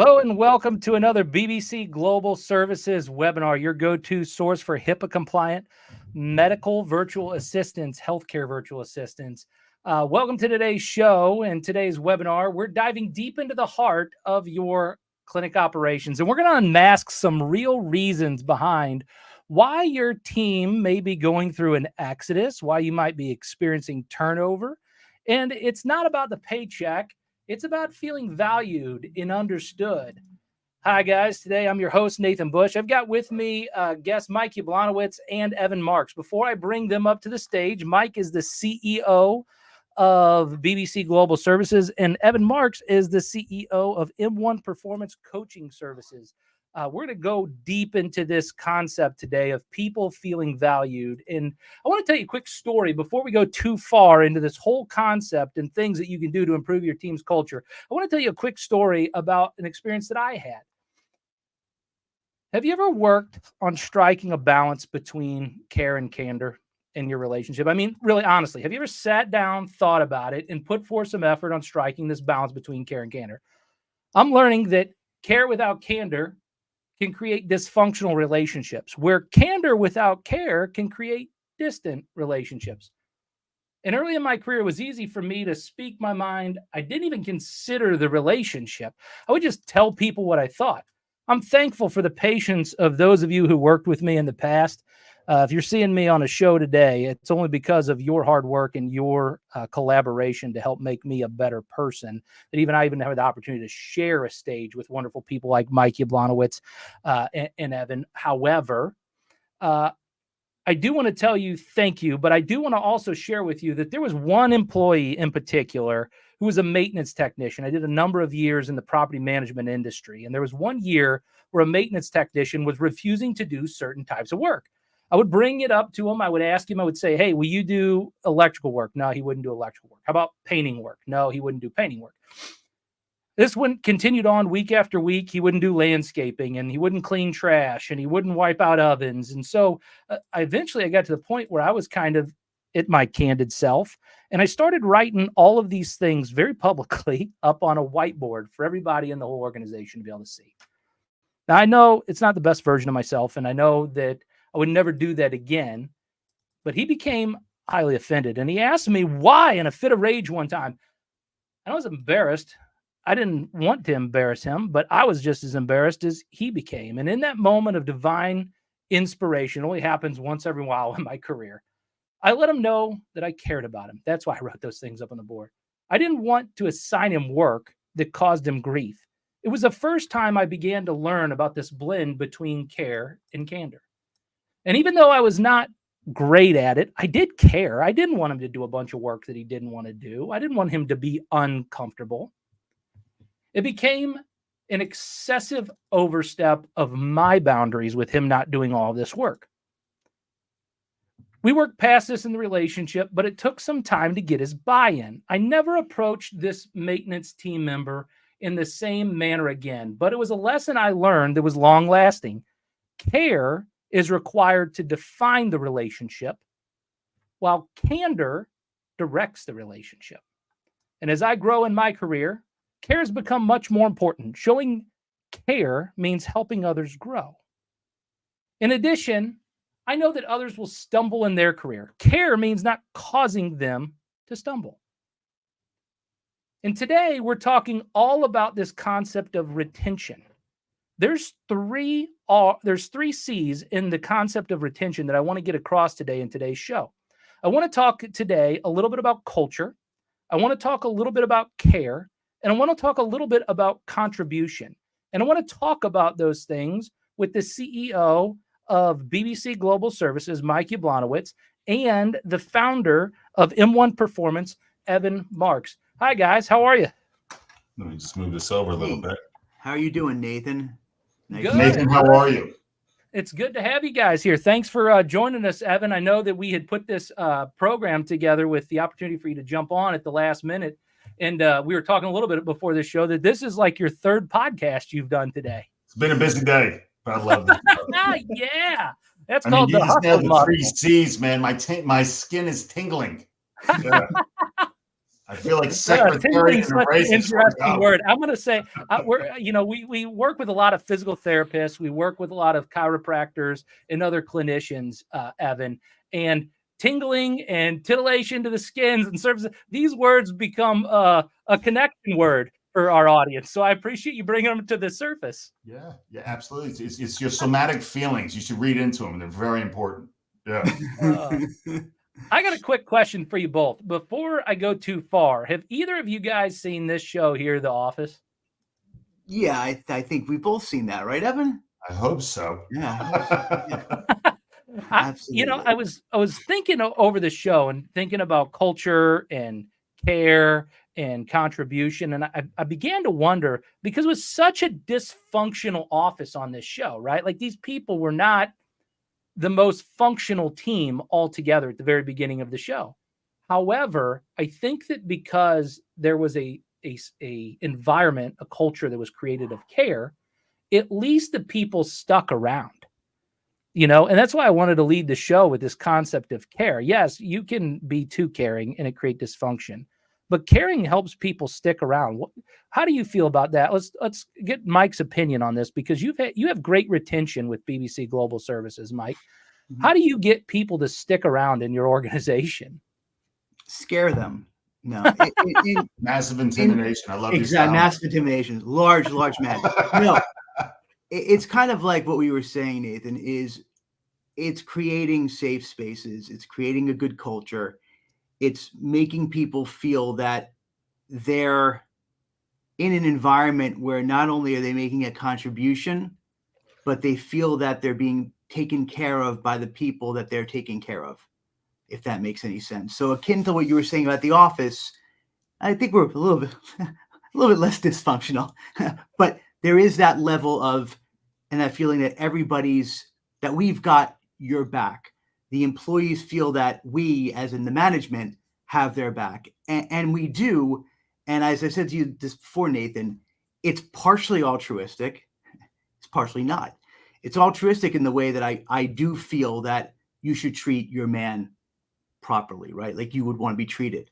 Hello and welcome to another BBC Global Services webinar, your go-to source for HIPAA-compliant medical virtual assistants, healthcare virtual assistants. Welcome to today's show and today's webinar. We're diving deep into the heart of your clinic operations, and we're going to unmask some real reasons behind why your team may be going through an exodus, why you might be experiencing turnover. And it's not about the paycheck. It's about feeling valued and understood. Hi, guys. Today, I'm your host, Nathan Bush. I've got with me guests Mike Yablonowitz and Evan Marks. Before I bring them up to the stage, Mike is the CEO of BBC Global Services, and Evan Marks is the CEO of M1 Performance Coaching Services. We're going to go deep into this concept today of people feeling valued. And I want to tell you a quick story before we go too far into this whole concept and things that you can do to improve your team's culture. I want to tell you a quick story about an experience that I had. Have you ever worked on striking a balance between care and candor in your relationship? I mean, really, honestly, have you ever sat down, thought about it, and put forth some effort on striking this balance between care and candor? I'm learning that care without candor can create dysfunctional relationships, where candor without care can create distant relationships. And early in my career, it was easy for me to speak my mind. I didn't even consider the relationship. I would just tell people what I thought. I'm thankful for the patience of those of you who worked with me in the past. If you're seeing me on a show today, it's only because of your hard work and your collaboration to help make me a better person. That I even have the opportunity to share a stage with wonderful people like Mike Yablonowitz and Evan. However, I do want to tell you thank you, but I do want to also share with you that there was one employee in particular who was a maintenance technician. I did a number of years in the property management industry, and there was one year where a maintenance technician was refusing to do certain types of work. I would bring it up to him. I would ask him, I would say, hey, will you do electrical work? No, he wouldn't do electrical work. How about painting work? No, he wouldn't do painting work. This one continued on week after week. He wouldn't do landscaping, and he wouldn't clean trash, and he wouldn't wipe out ovens. And so eventually I got to the point where I was kind of at my candid self, and I started writing all of these things very publicly up on a whiteboard for everybody in the whole organization to be able to see. Now, I know it's not the best version of myself, and I know that I would never do that again, but he became highly offended, and he asked me why in a fit of rage one time. I was embarrassed. I didn't want to embarrass him, but I was just as embarrassed as he became. And in that moment of divine inspiration, only happens once every while in my career, I let him know that I cared about him. That's why I wrote those things up on the board. I didn't want to assign him work that caused him grief. It was the first time I began to learn about this blend between care and candor. And even though I was not great at it, I did care. I didn't want him to do a bunch of work that he didn't want to do. I didn't want him to be uncomfortable. It became an excessive overstep of my boundaries with him not doing all this work. We worked past this in the relationship, but it took some time to get his buy-in. I never approached this maintenance team member in the same manner again, but it was a lesson I learned that was long-lasting. Care is required to define the relationship, while candor directs the relationship. And as I grow in my career, care has become much more important. Showing care means helping others grow. In addition, I know that others will stumble in their career. Care means not causing them to stumble. And today we're talking all about this concept of retention. There's three C's in the concept of retention that I want to get across today in today's show. I want to talk today a little bit about culture. I want to talk a little bit about care. And I want to talk a little bit about contribution. And I want to talk about those things with the CEO of BBC Global Services, Mike Yablonowitz, and the founder of M1 Performance, Evan Marks. Hi, guys. How are you? Let me just move this over a little bit. How are you doing, Nathan? Good. Nathan, how are you? It's good to have you guys here. Thanks for joining us, Evan. I know that we had put this program together with the opportunity for you to jump on at the last minute. And we were talking a little bit before this show that this is like your third podcast you've done today. It's been a busy day, but I love this. Yeah. That's I called mean, the you just nailed hustle the model. 3 C's, man. My skin is tingling. Yeah. I feel like secretary Tingling's in a such an race. interesting word. I'm going to say we work with a lot of physical therapists, we work with a lot of chiropractors and other clinicians, Evan, and tingling and titillation to the skins and surfaces. These words become a connection word for our audience. So I appreciate you bringing them to the surface. Yeah, absolutely. It's your somatic feelings. You should read into them. They're very important. Yeah. I got a quick question for you both. Before I go too far, have either of you guys seen this show here, The Office? Yeah, I think we've both seen that, right, Evan? I hope so. Yeah. I Absolutely. was thinking over the show and thinking about culture and care and contribution, and I began to wonder, because it was such a dysfunctional office on this show, right? Like, these people were not the most functional team altogether at the very beginning of the show. However, I think that because there was a environment, a culture that was created of care, at least the people stuck around. And that's why I wanted to lead the show with this concept of care. Yes, you can be too caring and it create dysfunction, but caring helps people stick around. How do you feel about that? Let's get Mike's opinion on this, because you have great retention with BBC Global Services, Mike. How do you get people to stick around in your organization? Scare them. No. Massive intimidation. I love these. Exactly. Massive intimidation. Large man. No. It's kind of like what we were saying, Nathan, is it's creating safe spaces. It's creating a good culture. It's making people feel that they're in an environment where not only are they making a contribution, but they feel that they're being taken care of by the people that they're taking care of, if that makes any sense. So akin to what you were saying about The Office, I think we're a little bit less dysfunctional, but there is that level of, and that feeling that we've got your back. The employees feel that we, as in the management, have their back, and we do. And as I said to you just before, Nathan, it's partially altruistic. It's partially not. It's altruistic in the way that I do feel that you should treat your man properly, right? Like you would want to be treated.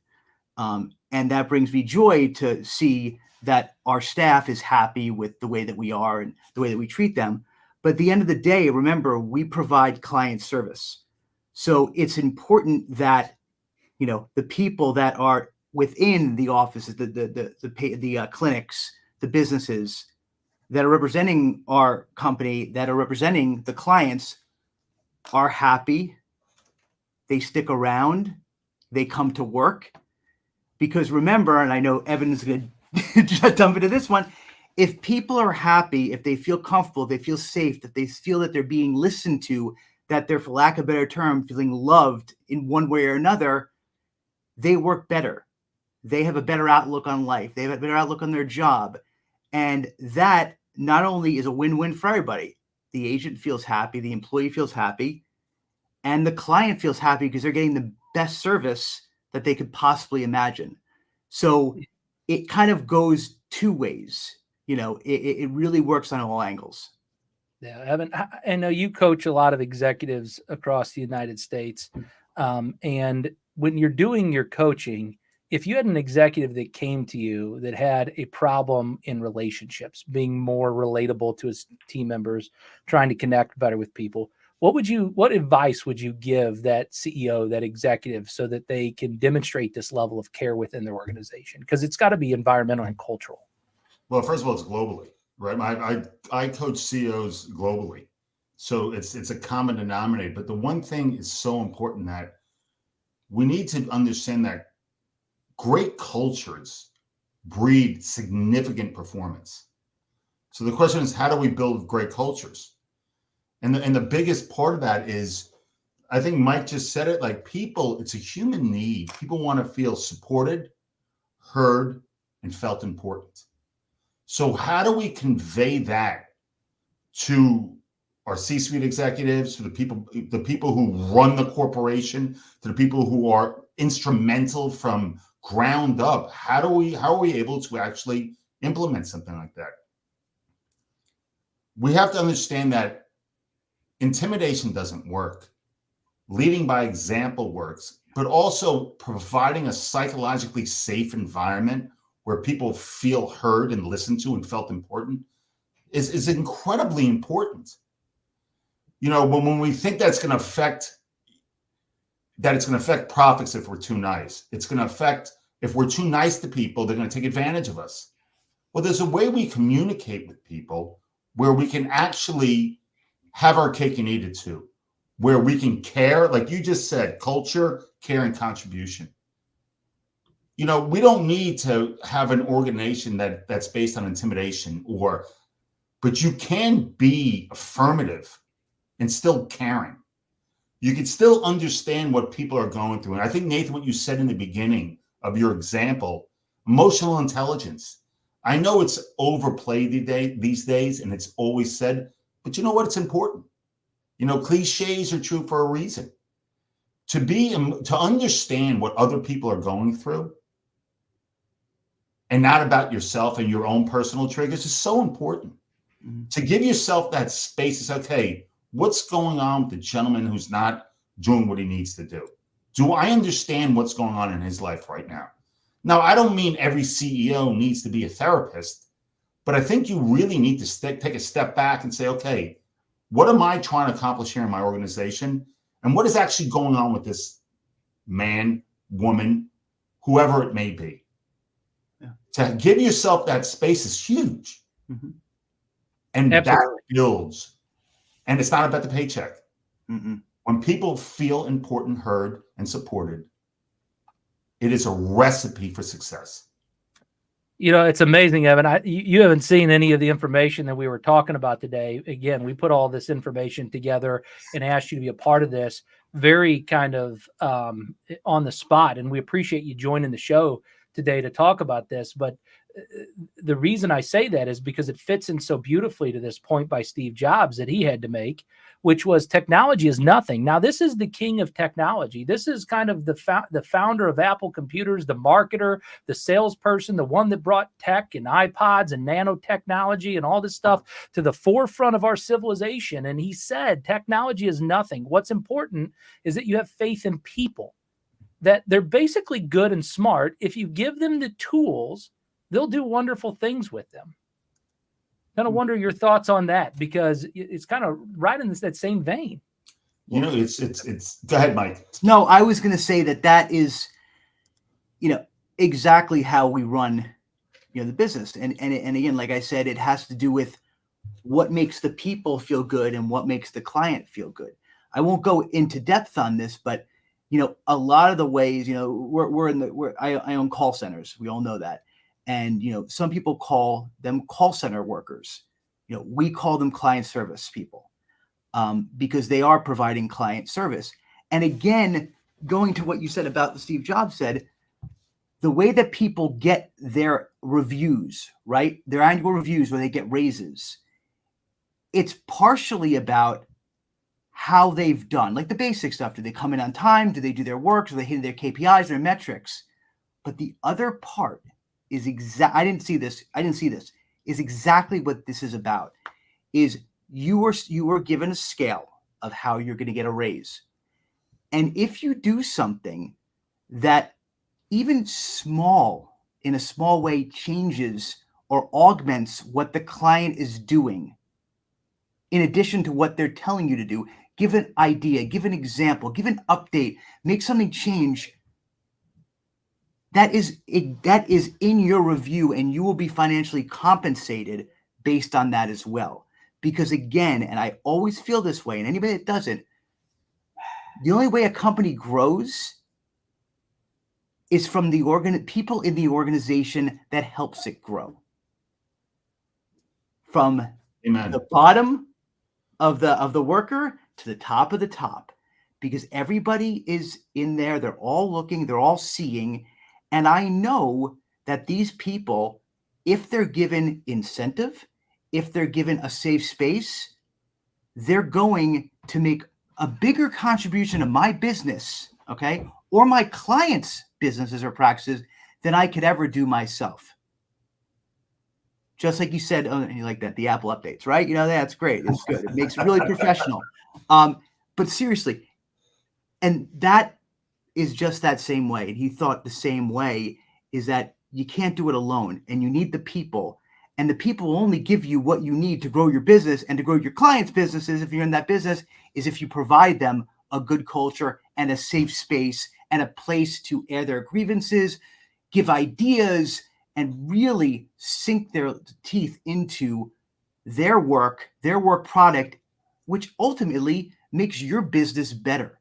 And that brings me joy to see that our staff is happy with the way that we are and the way that we treat them. But at the end of the day, remember, we provide client service. So it's important that, the people that are within the offices, the clinics, the businesses that are representing our company, that are representing the clients, are happy. They stick around. They come to work. Because remember, and I know Evan's going to jump into this one, if people are happy, if they feel comfortable, they feel safe, that they feel that they're being listened to, that they're, for lack of a better term, feeling loved in one way or another, they work better. They have a better outlook on life. They have a better outlook on their job. And that not only is a win-win for everybody. The agent feels happy, the employee feels happy, and the client feels happy because they're getting the best service that they could possibly imagine. So it kind of goes two ways. It really works on all angles. Yeah, Evan, I know you coach a lot of executives across the United States. And when you're doing your coaching, if you had an executive that came to you that had a problem in relationships, being more relatable to his team members, trying to connect better with people, what advice would you give that CEO, that executive, so that they can demonstrate this level of care within their organization? Because it's got to be environmental and cultural. Well, first of all, it's globally, right? I coach CEOs globally, so it's a common denominator. But the one thing is so important that we need to understand that great cultures breed significant performance. So the question is, how do we build great cultures? And the biggest part of that is, I think Mike just said it, like people, it's a human need. People want to feel supported, heard, and felt important. So how do we convey that to our C-suite executives, to the people who run the corporation, to the people who are instrumental from ground up? How are we able to actually implement something like that? We have to understand that intimidation doesn't work. Leading by example works. but also providing a psychologically safe environment where people feel heard and listened to and felt important is incredibly important. You know, when we think that it's going to affect profits if we're too nice, it's going to affect, if we're too nice to people, they're going to take advantage of us. Well, there's a way we communicate with people where we can actually have our cake and eat it too, where we can care, like you just said, culture, care, and contribution. You know, we don't need to have an organization that's based on intimidation but you can be affirmative and still caring. You can still understand what people are going through. And I think, Nathan, what you said in the beginning of your example, emotional intelligence. I know it's overplayed these days, and it's always said, but you know what? It's important. You know, cliches are true for a reason. To understand what other people are going through and not about yourself and your own personal triggers is so important. Mm-hmm. To give yourself that space is, okay, what's going on with the gentleman who's not doing what he needs to do? Do I understand what's going on in his life right now? Now, I don't mean every CEO needs to be a therapist, but I think you really need to take a step back and say, okay, what am I trying to accomplish here in my organization? And what is actually going on with this man, woman, whoever it may be? Yeah. To give yourself that space is huge. Mm-hmm. And Absolutely. That builds. And it's not about the paycheck. Mm-mm. When people feel important, heard, and supported, it is a recipe for success. You know, it's amazing, Evan. You haven't seen any of the information that we were talking about today. Again, we put all this information together and asked you to be a part of this very kind of on the spot. And we appreciate you joining the show today to talk about this. But the reason I say that is because it fits in so beautifully to this point by Steve Jobs that he had to make, which was technology is nothing. Now, this is the king of technology. This is kind of the founder of Apple Computers, the marketer, the salesperson, the one that brought tech and iPods and nanotechnology and all this stuff to the forefront of our civilization. And he said, technology is nothing. What's important is that you have faith in people, that they're basically good and smart. If you give them the tools, they'll do wonderful things with them. Kind of wonder your thoughts on that, because it's kind of right in that same vein. You know, it's go ahead, Mike. No, I was going to say that is, you know, exactly how we run, you know, the business. And again, like I said, it has to do with what makes the people feel good and what makes the client feel good. I won't go into depth on this, but, you know, a lot of the ways, you know, I own call centers. We all know that. And, you know, some people call them call center workers. You know, we call them client service people because they are providing client service. And again, going to what you said about what Steve Jobs said, the way that people get their reviews, right? Their annual reviews where they get raises, it's partially about how they've done, like the basic stuff. Do they come in on time? Do they do their work? Do they hit their KPIs, their metrics? But the other part is I didn't see this, is exactly what this is about. Is you were given a scale of how you're going to get a raise. And if you do something that even small, in a small way, changes or augments what the client is doing, in addition to what they're telling you to do, give an idea, give an example, give an update, make something change, that is in your review, and you will be financially compensated based on that as well. Because again, and I always feel this way, and anybody that doesn't, the only way a company grows is from the people in the organization that helps it grow. From Amen. The bottom of the worker to the top of the top, because everybody is in there. They're all looking, they're all seeing. And I know that these people, if they're given incentive, if they're given a safe space, they're going to make a bigger contribution to my business, okay, or my clients' businesses or practices than I could ever do myself. Just like you said, you like that, the Apple updates, right? You know, that's great. It's good. It makes it really professional. But seriously, and that is just that same way. And he thought the same way, is that you can't do it alone and you need the people. And the people will only give you what you need to grow your business and to grow your clients' businesses, if you're in that business, is if you provide them a good culture and a safe space and a place to air their grievances, give ideas, and really sink their teeth into their work product, which ultimately makes your business better.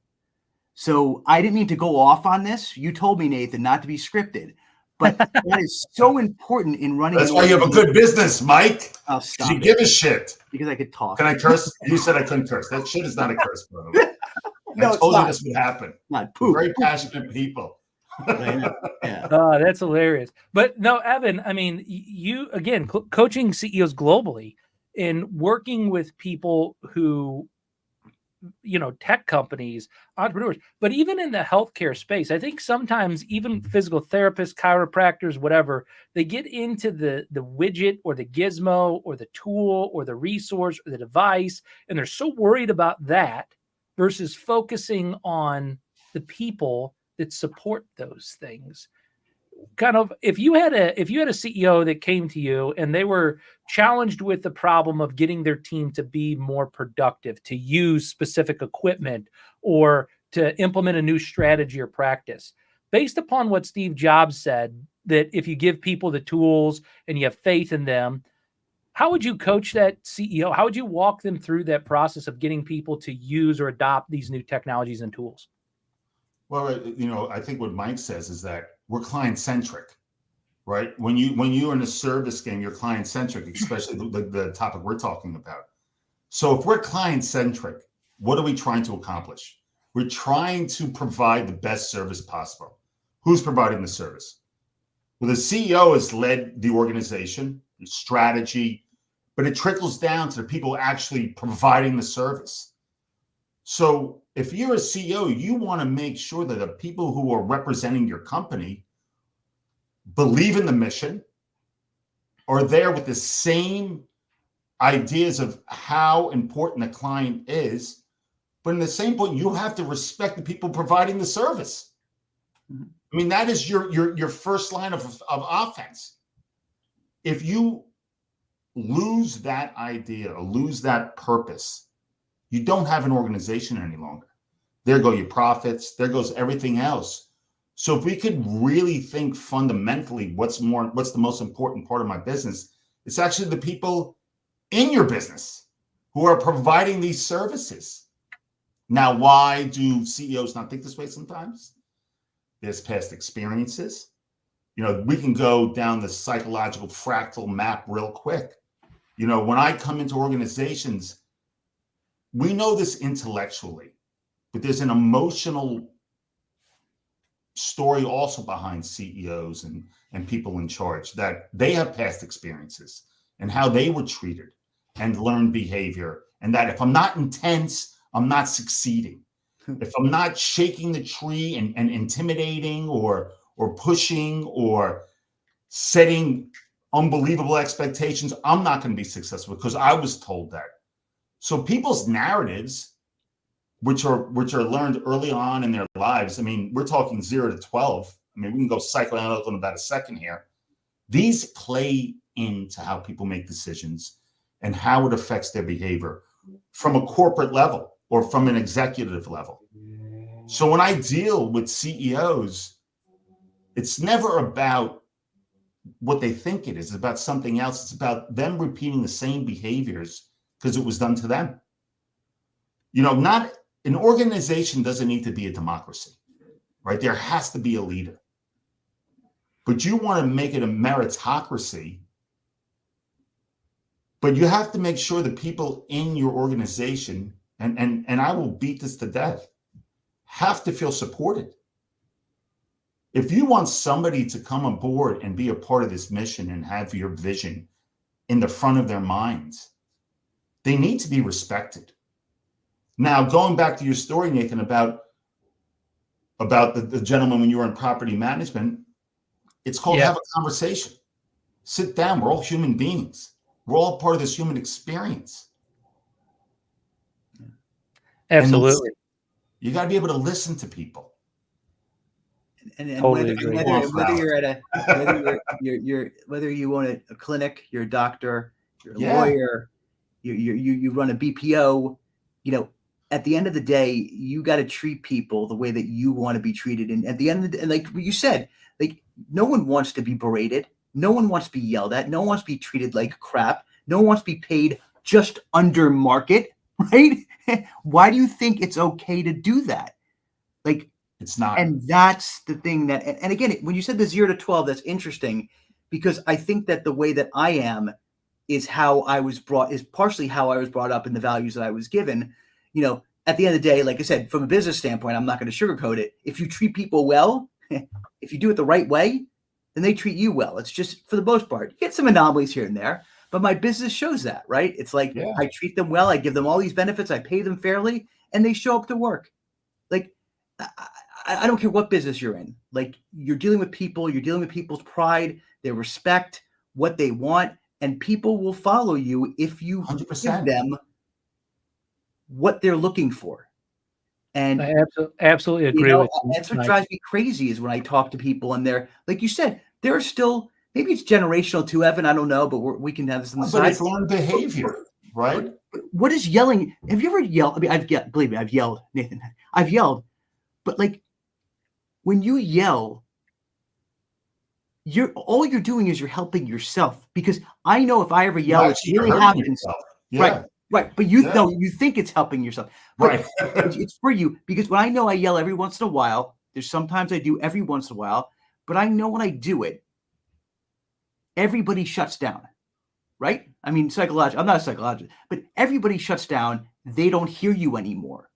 So I didn't mean to go off on this. You told me, Nathan, not to be scripted, but that is so important in running. That's why you have a good business, Mike. Oh, stop you it. give a shit. Because I could talk. Can I curse? You said I couldn't curse. That shit is not a curse, by the way. No, I told you this would happen. Not We're poop. very passionate people. Yeah. Oh, that's hilarious. But no, Evan, I mean, you, again, coaching CEOs globally and working with people who, tech companies, entrepreneurs, but even in the healthcare space, I think sometimes even physical therapists, chiropractors, whatever, they get into the widget or the gizmo or the tool or the resource or the device, and they're so worried about that versus focusing on the people that support those things. Kind of, if you had a CEO that came to you and they were challenged with the problem of getting their team to be more productive, to use specific equipment, or to implement a new strategy or practice, based upon what Steve Jobs said, that if you give people the tools and you have faith in them, how would you coach that CEO? How would you walk them through that process of getting people to use or adopt these new technologies and tools? Well, I think what Mike says is that we're client-centric, right? When you're in a service game, you're client-centric, especially the topic we're talking about. So if we're client-centric, what are we trying to accomplish? We're trying to provide the best service possible. Who's providing the service? Well, the CEO has led the organization, the strategy, but it trickles down to the people actually providing the service. So if you're a CEO, you want to make sure that the people who are representing your company believe in the mission, are there with the same ideas of how important the client is, but in the same point, you have to respect the people providing the service. I mean, that is your first line of offense. If you lose that idea or lose that purpose, you don't have an organization any longer. There go your profits. There goes everything else. So if we could really think fundamentally, what's the most important part of my business? It's actually the people in your business who are providing these services. Now, why do CEOs not think this way sometimes? There's past experiences. We can go down the psychological fractal map real quick. When I come into organizations, we know this intellectually, but there's an emotional story also behind CEOs and people in charge, that they have past experiences and how they were treated and learned behavior. And that if I'm not intense, I'm not succeeding. If I'm not shaking the tree and intimidating or pushing or setting unbelievable expectations, I'm not going to be successful because I was told that. So people's narratives, which are learned early on in their lives. I mean, we're talking 0 to 12. I mean, we can go psychoanalytical in about a second here. These play into how people make decisions and how it affects their behavior from a corporate level or from an executive level. So when I deal with CEOs, it's never about what they think it is. It's about something else. It's about them repeating the same behaviors because it was done to them. Not an organization doesn't need to be a democracy, right? There has to be a leader. But you want to make it a meritocracy, but you have to make sure the people in your organization, and I will beat this to death, have to feel supported. If you want somebody to come aboard and be a part of this mission and have your vision in the front of their minds, they need to be respected. Now, going back to your story, Nathan, about the gentleman when you were in property management, it's called have a conversation. Sit down. We're all human beings. We're all part of this human experience. Absolutely. You got to be able to listen to people. And Totally agree. whether you're at a whether you own a clinic, you're a doctor, you're a lawyer, you run a BPO, at the end of the day, you got to treat people the way that you want to be treated. And at the end of the day, like you said, like no one wants to be berated. No one wants to be yelled at. No one wants to be treated like crap. No one wants to be paid just under market, right? Why do you think it's okay to do that? Like, it's not. And that's the thing and again, when you said the 0 to 12, that's interesting because I think that the way that I am is partially how I was brought up and the values that I was given. At the end of the day, like I said, from a business standpoint, I'm not going to sugarcoat it. If you treat people well, if you do it the right way, then they treat you well. It's just, for the most part, you get some anomalies here and there, but my business shows that, right? It's like, I treat them well. I give them all these benefits. I pay them fairly and they show up to work. Like, I don't care what business you're in. Like, you're dealing with people, you're dealing with people's pride, their respect, what they want, and people will follow you if you 100%. give them what they're looking for. And I absolutely agree with you. That's what drives me crazy is when I talk to people and they're, like you said, there are still, maybe it's generational too, Evan, I don't know, but we can have this on the side. But it's learned behavior, right? But what is yelling? Have you ever yelled? I mean, believe me, I've yelled, Nathan. I've yelled, but like when you yell, all you're doing is you're helping yourself, because I know if I ever yell, it really happens. Right. But you think it's helping yourself. But it's for you, because when I know I yell every once in a while, there's sometimes I do every once in a while, but I know when I do it, everybody shuts down. Right? I mean, I'm not a psychologist, but everybody shuts down. They don't hear you anymore.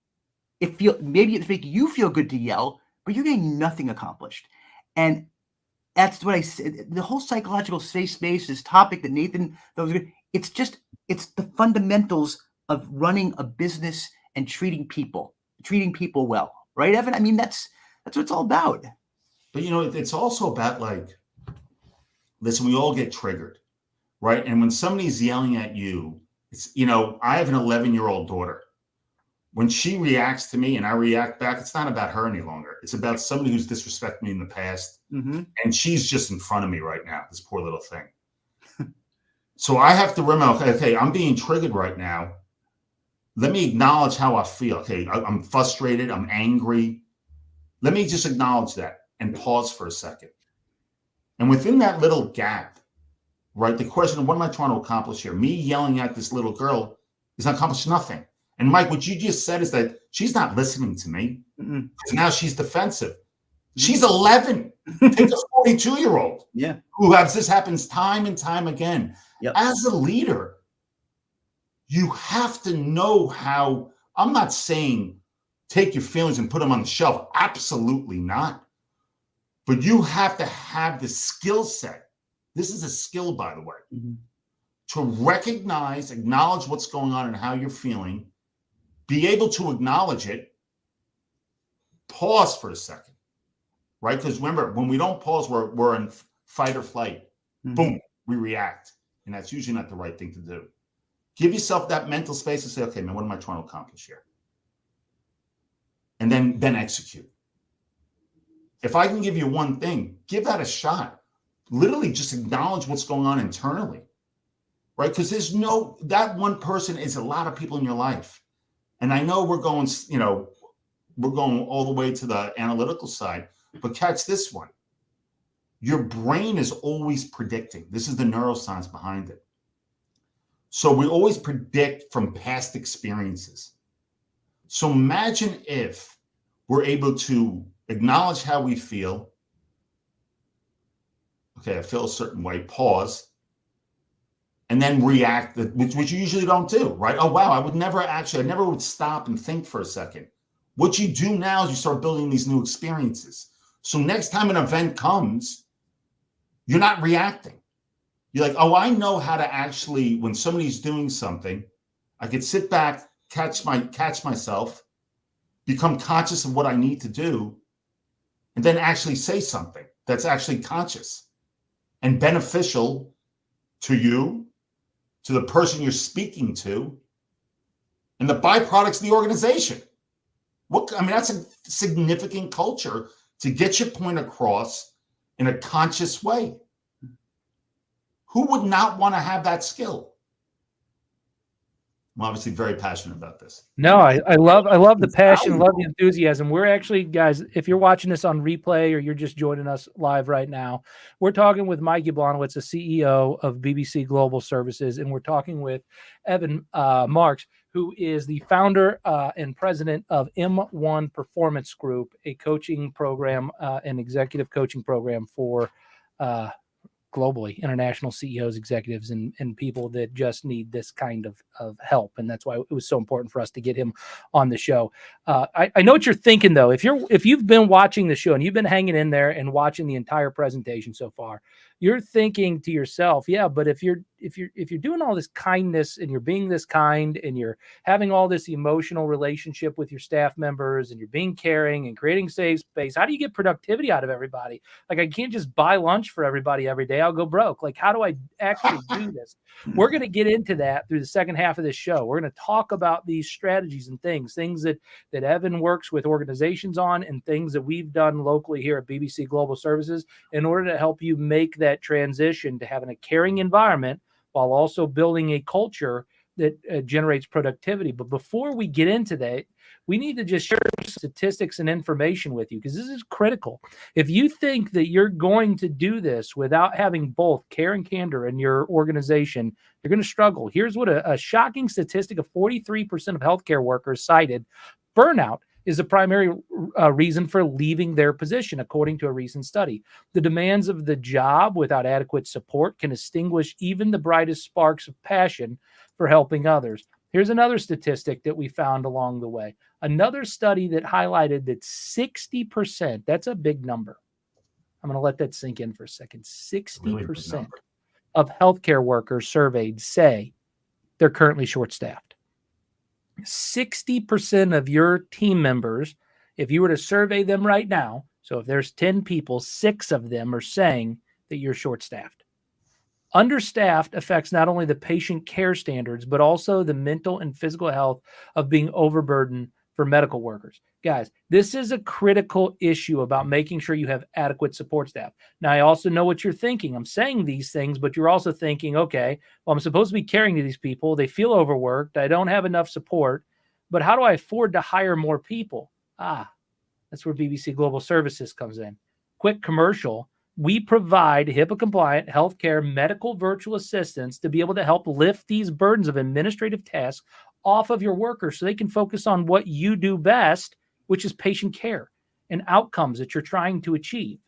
Maybe it's making you feel good to yell, but you're getting nothing accomplished. And that's what I said. The whole psychological safe space, this topic that Nathan, it's the fundamentals of running a business and treating people well. Right, Evan? I mean, that's what it's all about. But, it's also about, like, listen, we all get triggered, right? And when somebody's yelling at you, it's, I have an 11-year-old daughter. When she reacts to me and I react back, it's not about her any longer. It's about somebody who's disrespected me in the past. Mm-hmm. And she's just in front of me right now, this poor little thing. So I have to remember, okay, I'm being triggered right now. Let me acknowledge how I feel. Okay, I'm frustrated. I'm angry. Let me just acknowledge that and pause for a second. And within that little gap, right, the question of what am I trying to accomplish here? Me yelling at this little girl is accomplish nothing. And Mike, what you just said is that she's not listening to me. Because now she's defensive. She's 11. Take a 42-year-old who this happens time and time again. Yep. As a leader, you have to know how. I'm not saying take your feelings and put them on the shelf. Absolutely not. But you have to have the skill set. This is a skill, by the way, to recognize, acknowledge what's going on and how you're feeling, be able to acknowledge it, pause for a second, right? Because remember, when we don't pause, we're in fight or flight. Boom, we react. And that's usually not the right thing to do. Give yourself that mental space to say, okay, man, what am I trying to accomplish here? And then execute. If I can give you one thing, give that a shot. Literally just acknowledge what's going on internally, right? Because that one person is a lot of people in your life. And I know we're going all the way to the analytical side, but catch this one. Your brain is always predicting. This is the neuroscience behind it. So we always predict from past experiences. So imagine if we're able to acknowledge how we feel. Okay, I feel a certain way, pause, and then react, which you usually don't do, right? Oh, wow, I never would stop and think for a second. What you do now is you start building these new experiences. So next time an event comes, you're not reacting. You're like, oh, I know how to actually, when somebody's doing something, I could sit back, catch myself, become conscious of what I need to do, and then actually say something that's actually conscious and beneficial to you, to the person you're speaking to, and the byproducts of the organization. That's a significant culture to get your point across in a conscious way. Who would not want to have that skill? I'm obviously very passionate about this. No, I love the passion, love the enthusiasm. We're actually, guys, if you're watching this on replay or you're just joining us live right now, we're talking with Mike Yablonowitz, the CEO of BBC Global Services, and we're talking with Evan Marks, who is the founder and president of M1 Performance Group, a coaching program, an executive coaching program for globally, international CEOs, executives, and people that just need this kind of help. And that's why it was so important for us to get him on the show. I know what you're thinking, though. If you've been watching the show and you've been hanging in there and watching the entire presentation so far, you're thinking to yourself, yeah, but if you're doing all this kindness and you're being this kind and you're having all this emotional relationship with your staff members and you're being caring and creating safe space, how do you get productivity out of everybody? Like, I can't just buy lunch for everybody every day. I'll go broke. Like, how do I actually do this? We're going to get into that through the second half of this show. We're going to talk about these strategies and things that Evan works with organizations on, and things that we've done locally here at BBC Global Services in order to help you make that transition to having a caring environment while also building a culture that generates productivity. But before we get into that, we need to just share statistics and information with you, because this is critical. If you think that you're going to do this without having both care and candor in your organization, you're going to struggle. Here's what a shocking statistic of 43% of healthcare workers cited: burnout is the primary reason for leaving their position, according to a recent study. The demands of the job without adequate support can extinguish even the brightest sparks of passion for helping others. Here's another statistic that we found along the way. Another study that highlighted that 60%, that's a big number. I'm going to let that sink in for a second. 60% of healthcare workers surveyed say they're currently short-staffed. 60% of your team members, if you were to survey them right now, so if there's 10 people, 6 of them are saying that you're short-staffed. Understaffed affects not only the patient care standards, but also the mental and physical health of being overburdened for medical workers. Guys, this is a critical issue about making sure you have adequate support staff. Now, I also know what you're thinking. I'm saying these things, but you're also thinking, okay, well, I'm supposed to be caring to these people. They feel overworked. I don't have enough support. But how do I afford to hire more people? That's where BBC Global Services comes in. Quick commercial. We provide HIPAA-compliant healthcare medical virtual assistants to be able to help lift these burdens of administrative tasks off of your workers so they can focus on what you do best, which is patient care and outcomes that you're trying to achieve.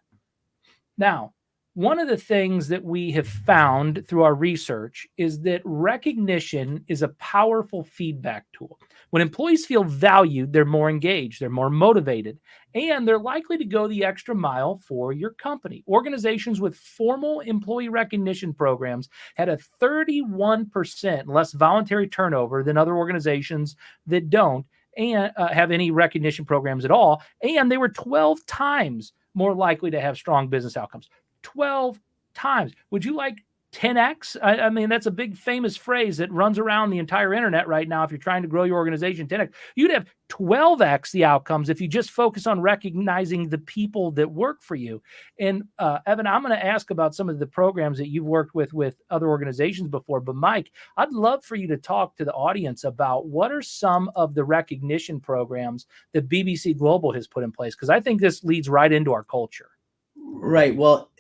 Now, one of the things that we have found through our research is that recognition is a powerful feedback tool. When employees feel valued, they're more engaged, they're more motivated, and they're likely to go the extra mile for your company. Organizations with formal employee recognition programs had a 31% less voluntary turnover than other organizations that don't and have any recognition programs at all, and they were 12 times more likely to have strong business outcomes. 12 times. Would you like 10x? I mean, that's a big famous phrase that runs around the entire internet right now. If you're trying to grow your organization 10x, you'd have 12x the outcomes if you just focus on recognizing the people that work for you. And Evan, I'm going to ask about some of the programs that you've worked with other organizations before. But Mike, I'd love for you to talk to the audience about what are some of the recognition programs that BBC Global has put in place, because I think this leads right into our culture. Right. Well,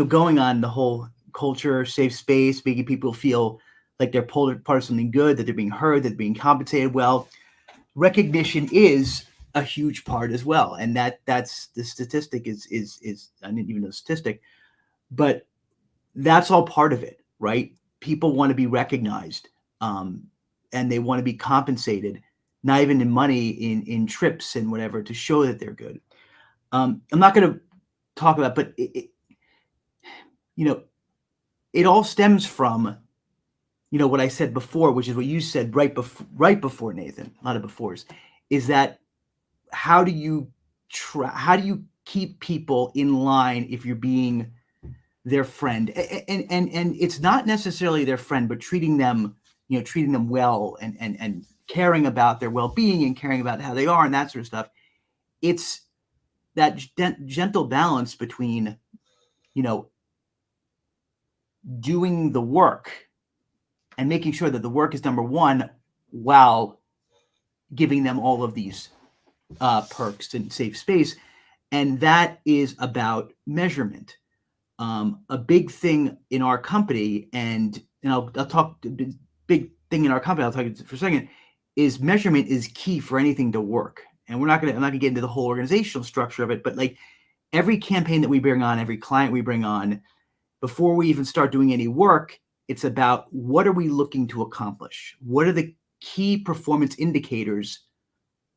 going on the whole culture, safe space, making people feel like they're part of something good, that they're being heard, that they're being compensated well. Recognition is a huge part as well. And that's the statistic is I didn't even know statistic, but that's all part of it, right? People want to be recognized, and they want to be compensated, not even in money, in trips and whatever, to show that they're good. I'm not going to talk about, but it all stems from, what I said before, which is what you said right before, Nathan, a lot of befores, is that how do you keep people in line if you're being their friend? And it's not necessarily their friend, but treating them well and caring about their well-being and caring about how they are and that sort of stuff. it's that gentle balance between, doing the work and making sure that the work is number one while giving them all of these perks and safe space. And that is about measurement. A big thing in our company, and I'll talk big thing in our company, I'll talk for a second, is measurement is key for anything to work. And I'm not gonna get into the whole organizational structure of it, but like every campaign that we bring on, every client we bring on, before we even start doing any work, it's about what are we looking to accomplish? What are the key performance indicators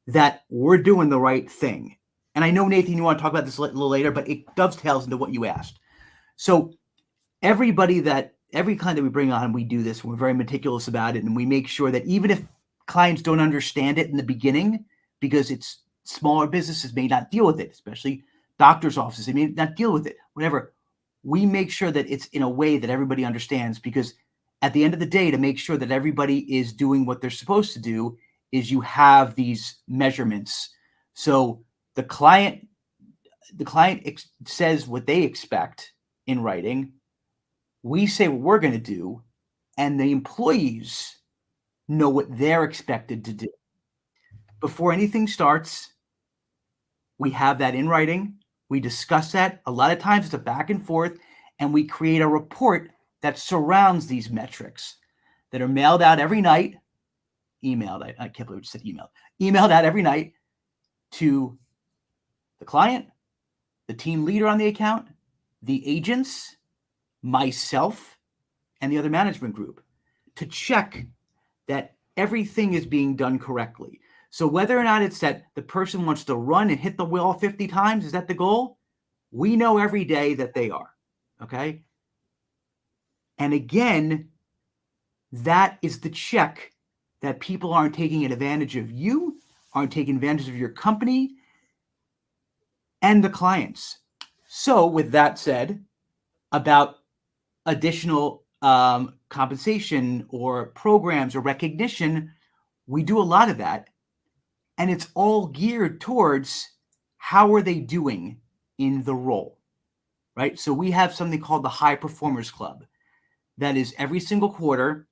that we're doing the right thing? And I know, Nathan, you want to talk about this a little later, but it dovetails into what you asked. So every client that we bring on, we do this. We're very meticulous about it. And we make sure that even if clients don't understand it in the beginning, because it's smaller businesses may not deal with it, especially doctors' offices, they may not deal with it, whatever. We make sure that it's in a way that everybody understands, because at the end of the day, to make sure that everybody is doing what they're supposed to do is you have these measurements. So the client says what they expect in writing. We say what we're going to do, and the employees know what they're expected to do. Before anything starts, we have that in writing. We discuss that. A lot of times it's a back and forth, and we create a report that surrounds these metrics that are mailed out every night, emailed. I can't believe I just said emailed out every night to the client, the team leader on the account, the agents, myself, and the other management group to check that everything is being done correctly. So whether or not it's that the person wants to run and hit the wall 50 times, is that the goal? We know every day that they are, okay? And again, that is the check that people aren't taking advantage of you, aren't taking advantage of your company and the clients. So with that said, about additional compensation or programs or recognition, we do a lot of that. And it's all geared towards how are they doing in the role, right? So we have something called the High Performers Club. That is every single quarter.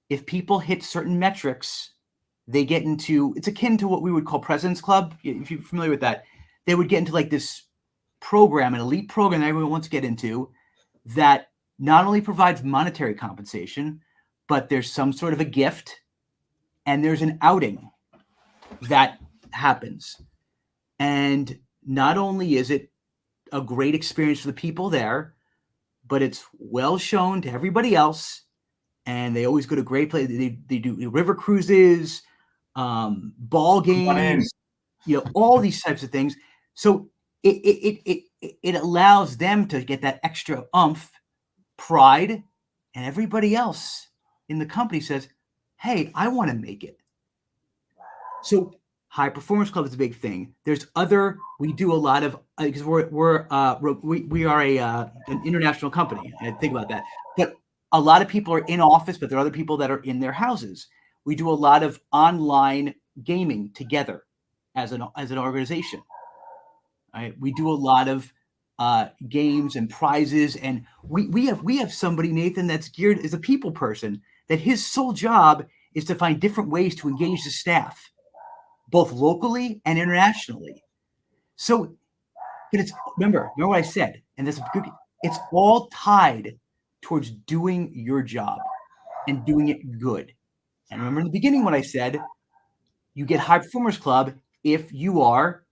If people hit certain metrics, they get into, it's akin to what we would call President's Club. If you're familiar with that, they would get into like this program, an elite program that everyone wants to get into, that not only provides monetary compensation, but there's some sort of a gift and there's an outing that happens. And not only is it a great experience for the people there, but it's well shown to everybody else. And they always go to great places. They do river cruises, ball games, all these types of things. So it allows them to get that extra oomph, pride, and everybody else in the company says, hey, I want to make it. So High Performance Club is a big thing. We do a lot of, because we are an international company. I think about that. But a lot of people are in office, but there are other people that are in their houses. We do a lot of online gaming together as an organization. Right? We do a lot of games and prizes, and we have somebody, Nathan, that's geared as a people person, that his sole job is to find different ways to engage the staff, both locally and internationally. So, but remember what I said, and that's good. It's all tied towards doing your job and doing it good. And remember in the beginning what I said, you get High Performers Club if you are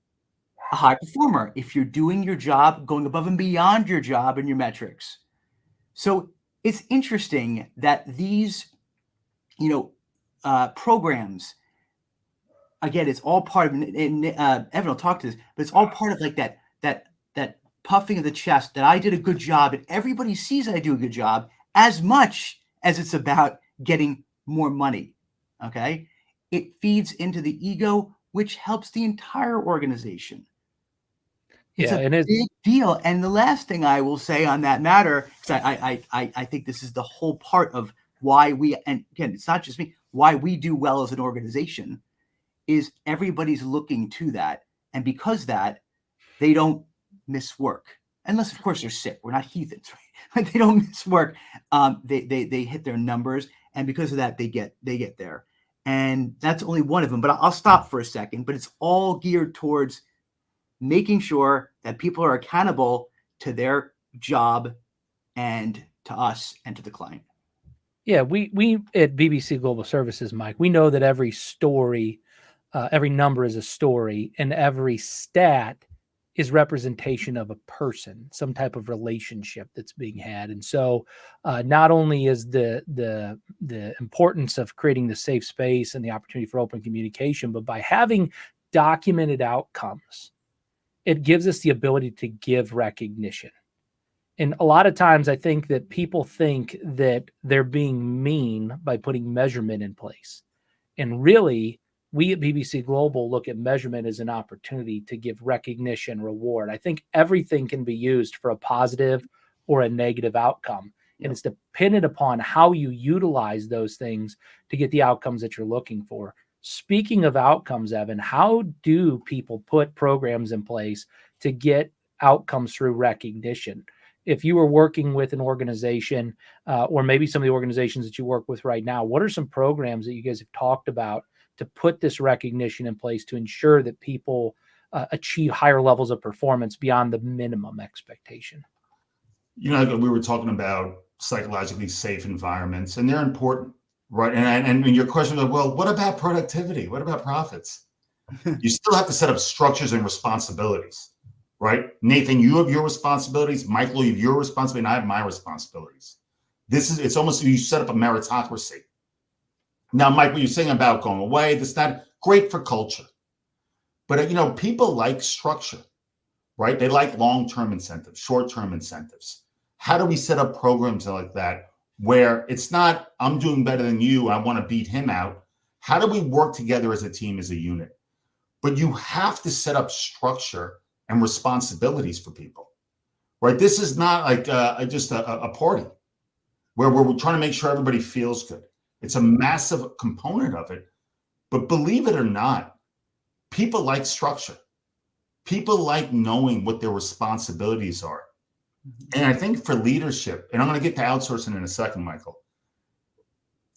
a high performer, if you're doing your job, going above and beyond your job and your metrics. So it's interesting that these, programs, again, it's all part of, and Evan will talk to this, but it's all part of like that puffing of the chest that I did a good job, and everybody sees I do a good job, as much as it's about getting more money. Okay, it feeds into the ego, which helps the entire organization. It's a big deal. And the last thing I will say on that matter, because I think this is the whole part of why we, and again, it's not just me, why we do well as an organization, is everybody's looking to that. And because of that, they don't miss work. Unless, of course, they're sick. We're not heathens, right? Like, they don't miss work. They hit their numbers. And because of that, they get there. And that's only one of them. But I'll stop for a second. But it's all geared towards making sure that people are accountable to their job and to us and to the client. Yeah, we at BBC Global Services, Mike, we know that every story, every number is a story, and every stat is representation of a person, some type of relationship that's being had. And so not only is the importance of creating the safe space and the opportunity for open communication, but by having documented outcomes, it gives us the ability to give recognition. And a lot of times I think that people think that they're being mean by putting measurement in place. And really, we at BBC Global look at measurement as an opportunity to give recognition, reward. I think everything can be used for a positive or a negative outcome. And it's dependent upon how you utilize those things to get the outcomes that you're looking for. Speaking of outcomes, Evan, how do people put programs in place to get outcomes through recognition? If you were working with an organization, or maybe some of the organizations that you work with right now, what are some programs that you guys have talked about to put this recognition in place to ensure that people achieve higher levels of performance beyond the minimum expectation? You know, we were talking about psychologically safe environments, and they're important, right? And your question was, well, what about productivity? What about profits? You still have to set up structures and responsibilities, right? Nathan, you have your responsibilities. Michael, you have your responsibility, and I have my responsibilities. It's almost, you set up a meritocracy. Now, Mike, what you're saying about going away, that's not great for culture. But, you know, people like structure, right? They like long-term incentives, short-term incentives. How do we set up programs like that where it's not, I'm doing better than you, I want to beat him out? How do we work together as a team, as a unit? But you have to set up structure and responsibilities for people, right? This is not like just a party where we're trying to make sure everybody feels good. It's a massive component of it. But believe it or not, people like structure. People like knowing what their responsibilities are. And I think for leadership, and I'm going to get to outsourcing in a second, Michael,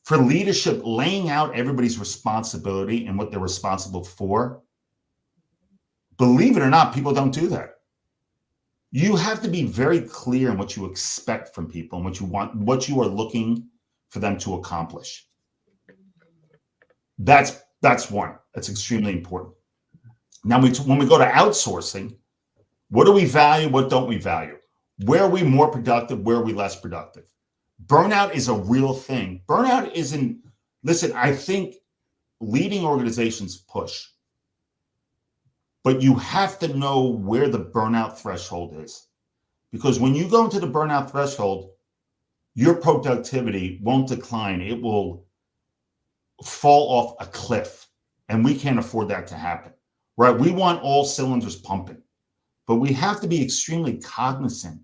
for leadership, laying out everybody's responsibility and what they're responsible for, believe it or not, people don't do that. You have to be very clear in what you expect from people and what you want, what you are looking for them to accomplish. That's one. That's extremely important. Now, when we go to outsourcing, what do we value? What don't we value? Where are we more productive? Where are we less productive? Burnout is a real thing. Burnout isn't, listen, I think leading organizations push, but you have to know where the burnout threshold is. Because when you go into the burnout threshold, your productivity won't decline. It will fall off a cliff. And we can't afford that to happen, right? We want all cylinders pumping, but we have to be extremely cognizant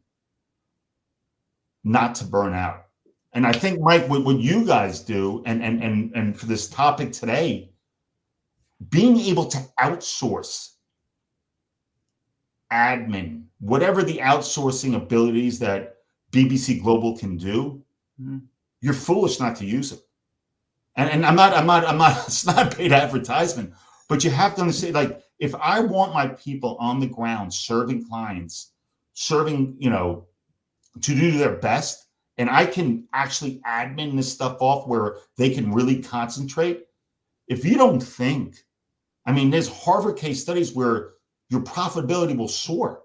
not to burn out. And I think, Mike, what you guys do, and for this topic today, being able to outsource admin, whatever the outsourcing abilities that BBC Global can do, you're foolish not to use it. And I'm not, it's not paid advertisement, but you have to understand, like, if I want my people on the ground serving clients, serving, you know, to do their best, and I can actually admin this stuff off where they can really concentrate. If you don't think, I mean, there's Harvard case studies where your profitability will soar.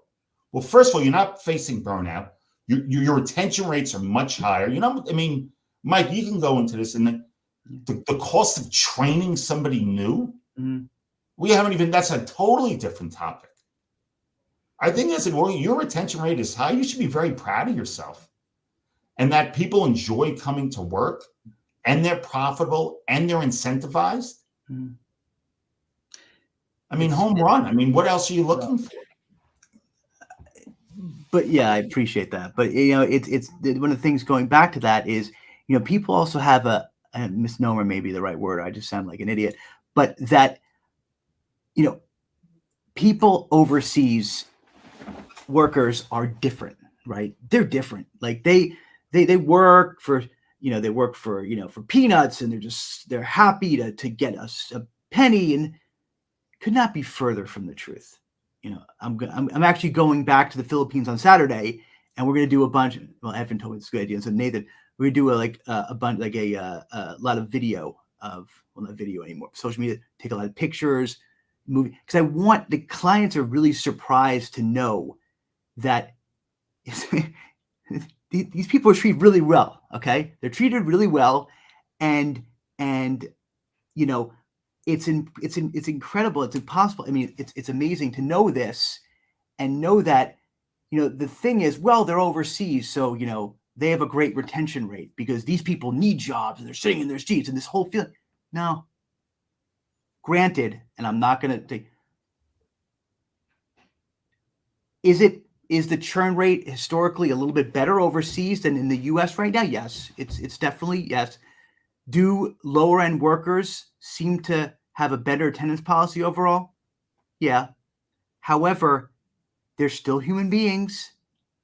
Well, first of all, you're not facing burnout. Your retention rates are much higher. You know, I mean, Mike, you can go into this, and the cost of training somebody new, we haven't even, that's a totally different topic. I think as an organ, your retention rate is high. You should be very proud of yourself, and that people enjoy coming to work, and they're profitable, and they're incentivized. I mean, home run. I mean, what else are you looking for? But yeah, I appreciate that. But you know, it's one of the things going back to that is, you know, people also have a misnomer, maybe the right word. I just sound like an idiot, but that, you know, people overseas, workers are different, right? They're different. Like they work for, they work for, for peanuts, and they're happy to get us a penny, and could not be further from the truth. I'm actually going back to the Philippines on Saturday, and we're going to do a bunch. Well, Evan told me it's a good idea. So Nathan, we're going to do a bunch, like a lot of video not video anymore, social media, take a lot of pictures, movie, because I want the clients are really surprised to know that these people are treated really well. Okay, they're treated really well, and it's incredible. It's impossible. I mean, it's amazing to know this and know that, the thing is, well, they're overseas, so, they have a great retention rate because these people need jobs and they're sitting in their seats and this whole feeling. No. Granted, and I'm not going to take. Is the churn rate historically a little bit better overseas than in the U.S. right now? Yes, it's definitely yes. Do lower end workers seem to have a better attendance policy overall? Yeah. However, they're still human beings,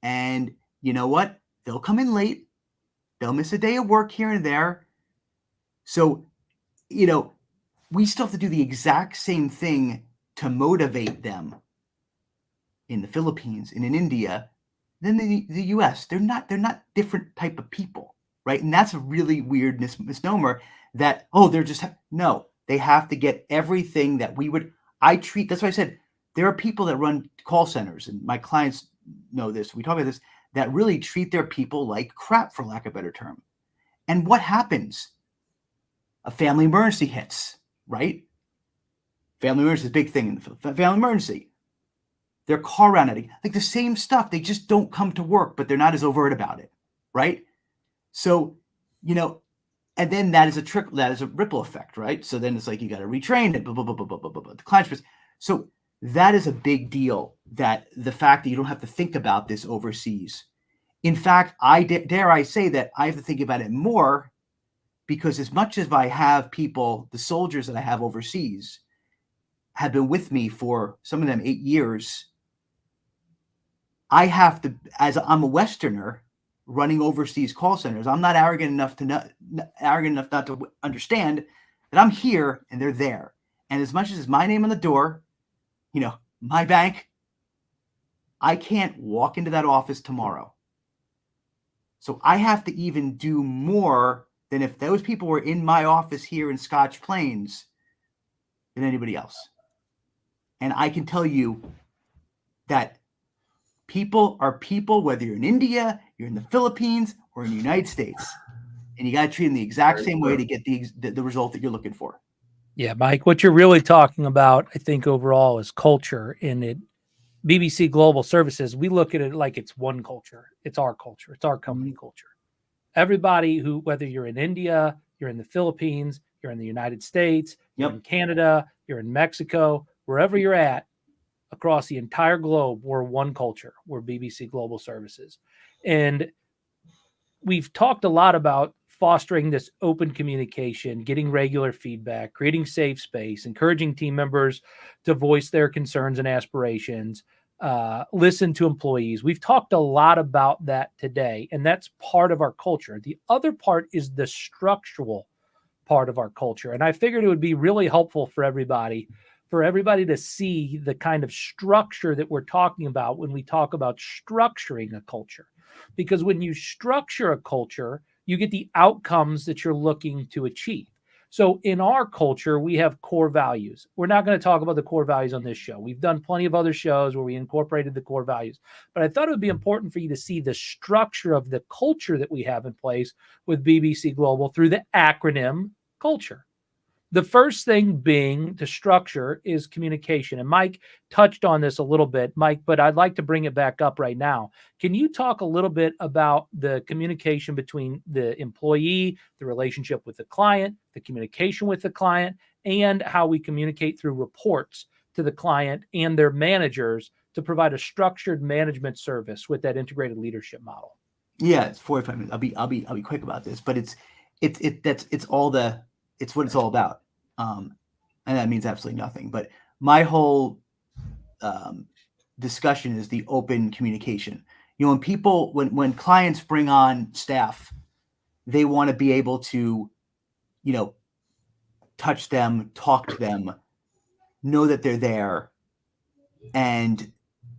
and you know what? They'll come in late. They'll miss a day of work here and there. So, we still have to do the exact same thing to motivate them in the Philippines and in India than the US. They're not different type of people, right? And that's a really weird misnomer that, they're just, no, they have to get everything that that's why I said, there are people that run call centers, and my clients know this. We talk about this, that really treat their people like crap, for lack of a better term. And what happens? A family emergency hits, right? Family emergency is a big thing in the family emergency. Their car ran out, like the same stuff. They just don't come to work, but they're not as overt about it, right? So, and then that is a ripple effect, right? So then it's like you got to retrain it, blah, blah, blah, blah, blah, blah, blah. The client's so that is a big deal, that the fact that you don't have to think about this overseas. In fact, dare I say that I have to think about it more, because as much as I have people, the soldiers that I have overseas have been with me for, some of them, 8 years. I have to, as I'm a Westerner running overseas call centers, I'm not arrogant enough not to understand that I'm here and they're there. And as much as it's my name on the door, my bank, I can't walk into that office tomorrow. So I have to even do more than if those people were in my office here in Scotch Plains than anybody else. And I can tell you that people are people, whether you're in India, you're in the Philippines, or in the United States. And you got to treat them the exact same way to get the result that you're looking for. Yeah, Mike, what you're really talking about, I think, overall is culture. In it, BBC Global Services, we look at it like it's one culture. It's our culture. It's our company culture. Everybody who, whether you're in India, you're in the Philippines, you're in the United States, you're in Canada, you're in Mexico, wherever you're at, across the entire globe, we're one culture. We're BBC Global Services. And we've talked a lot about fostering this open communication, getting regular feedback, creating safe space, encouraging team members to voice their concerns and aspirations, listen to employees. We've talked a lot about that today, and that's part of our culture. The other part is the structural part of our culture. And I figured it would be really helpful for everybody to see the kind of structure that we're talking about when we talk about structuring a culture. Because when you structure a culture, you get the outcomes that you're looking to achieve. So in our culture, we have core values. We're not going to talk about the core values on this show. We've done plenty of other shows where we incorporated the core values. But I thought it would be important for you to see the structure of the culture that we have in place with BBC Global through the acronym culture. The first thing being the structure is communication. And Mike touched on this a little bit, Mike, but I'd like to bring it back up right now. Can you talk a little bit about the communication between the employee, the relationship with the client, the communication with the client, and how we communicate through reports to the client and their managers to provide a structured management service with that integrated leadership model? Yeah, it's 45 minutes. I'll be quick about this, but it's what it's all about. And that means absolutely nothing. But my whole discussion is the open communication. When clients bring on staff, they want to be able to, touch them, talk to them, know that they're there,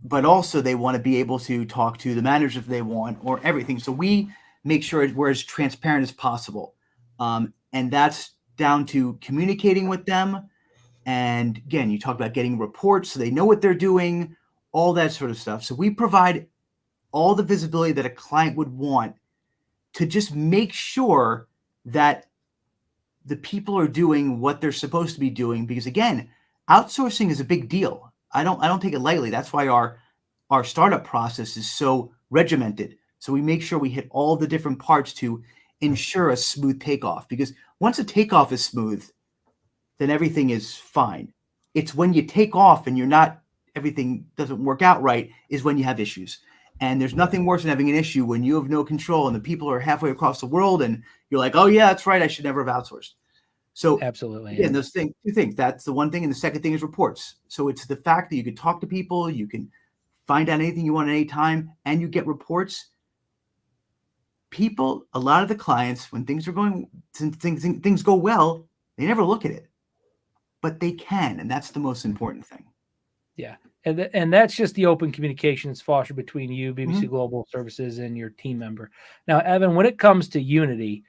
but also they want to be able to talk to the managers if they want, or everything. So we make sure we're as transparent as possible. And that's down to communicating with them. And again, you talk about getting reports so they know what they're doing, all that sort of stuff. So we provide all the visibility that a client would want to just make sure that the people are doing what they're supposed to be doing. Because again, outsourcing is a big deal. I don't take it lightly. That's why our startup process is so regimented. So we make sure we hit all the different parts to ensure a smooth takeoff. Because once a takeoff is smooth, then everything is fine. It's when you take off and everything doesn't work out right is when you have issues. And there's nothing worse than having an issue when you have no control and the people are halfway across the world and you're like, oh yeah, that's right, I should never have outsourced. So Absolutely. again, those two things. That's the one thing. And the second thing is reports. So it's the fact that you can talk to people, you can find out anything you want at any time, and you get reports. People, a lot of the clients, when things go well, they never look at it, but they can, and that's the most important thing. Yeah. And that's just the open communication that's fostered between you, BBC Mhm. Global Services, and your team member. Now, Evan, when it comes to unity,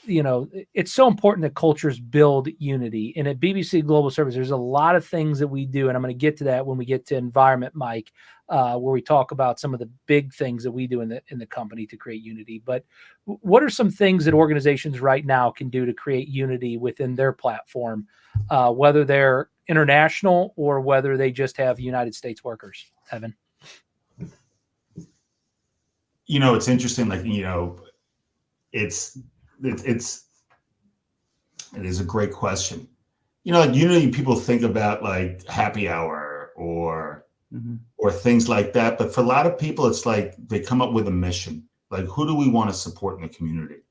it's so important that cultures build unity. And at BBC Global Service, there's a lot of things that we do. And I'm going to get to that when we get to environment, Mike, where we talk about some of the big things that we do in the company to create unity. But what are some things that organizations right now can do to create unity within their platform, whether they're international or whether they just have United States workers? Evan? It's interesting. It is a great question. Like unity, people think about like happy hour or things like that. But for a lot of people, it's like they come up with a mission. Like, who do we want to support in the community?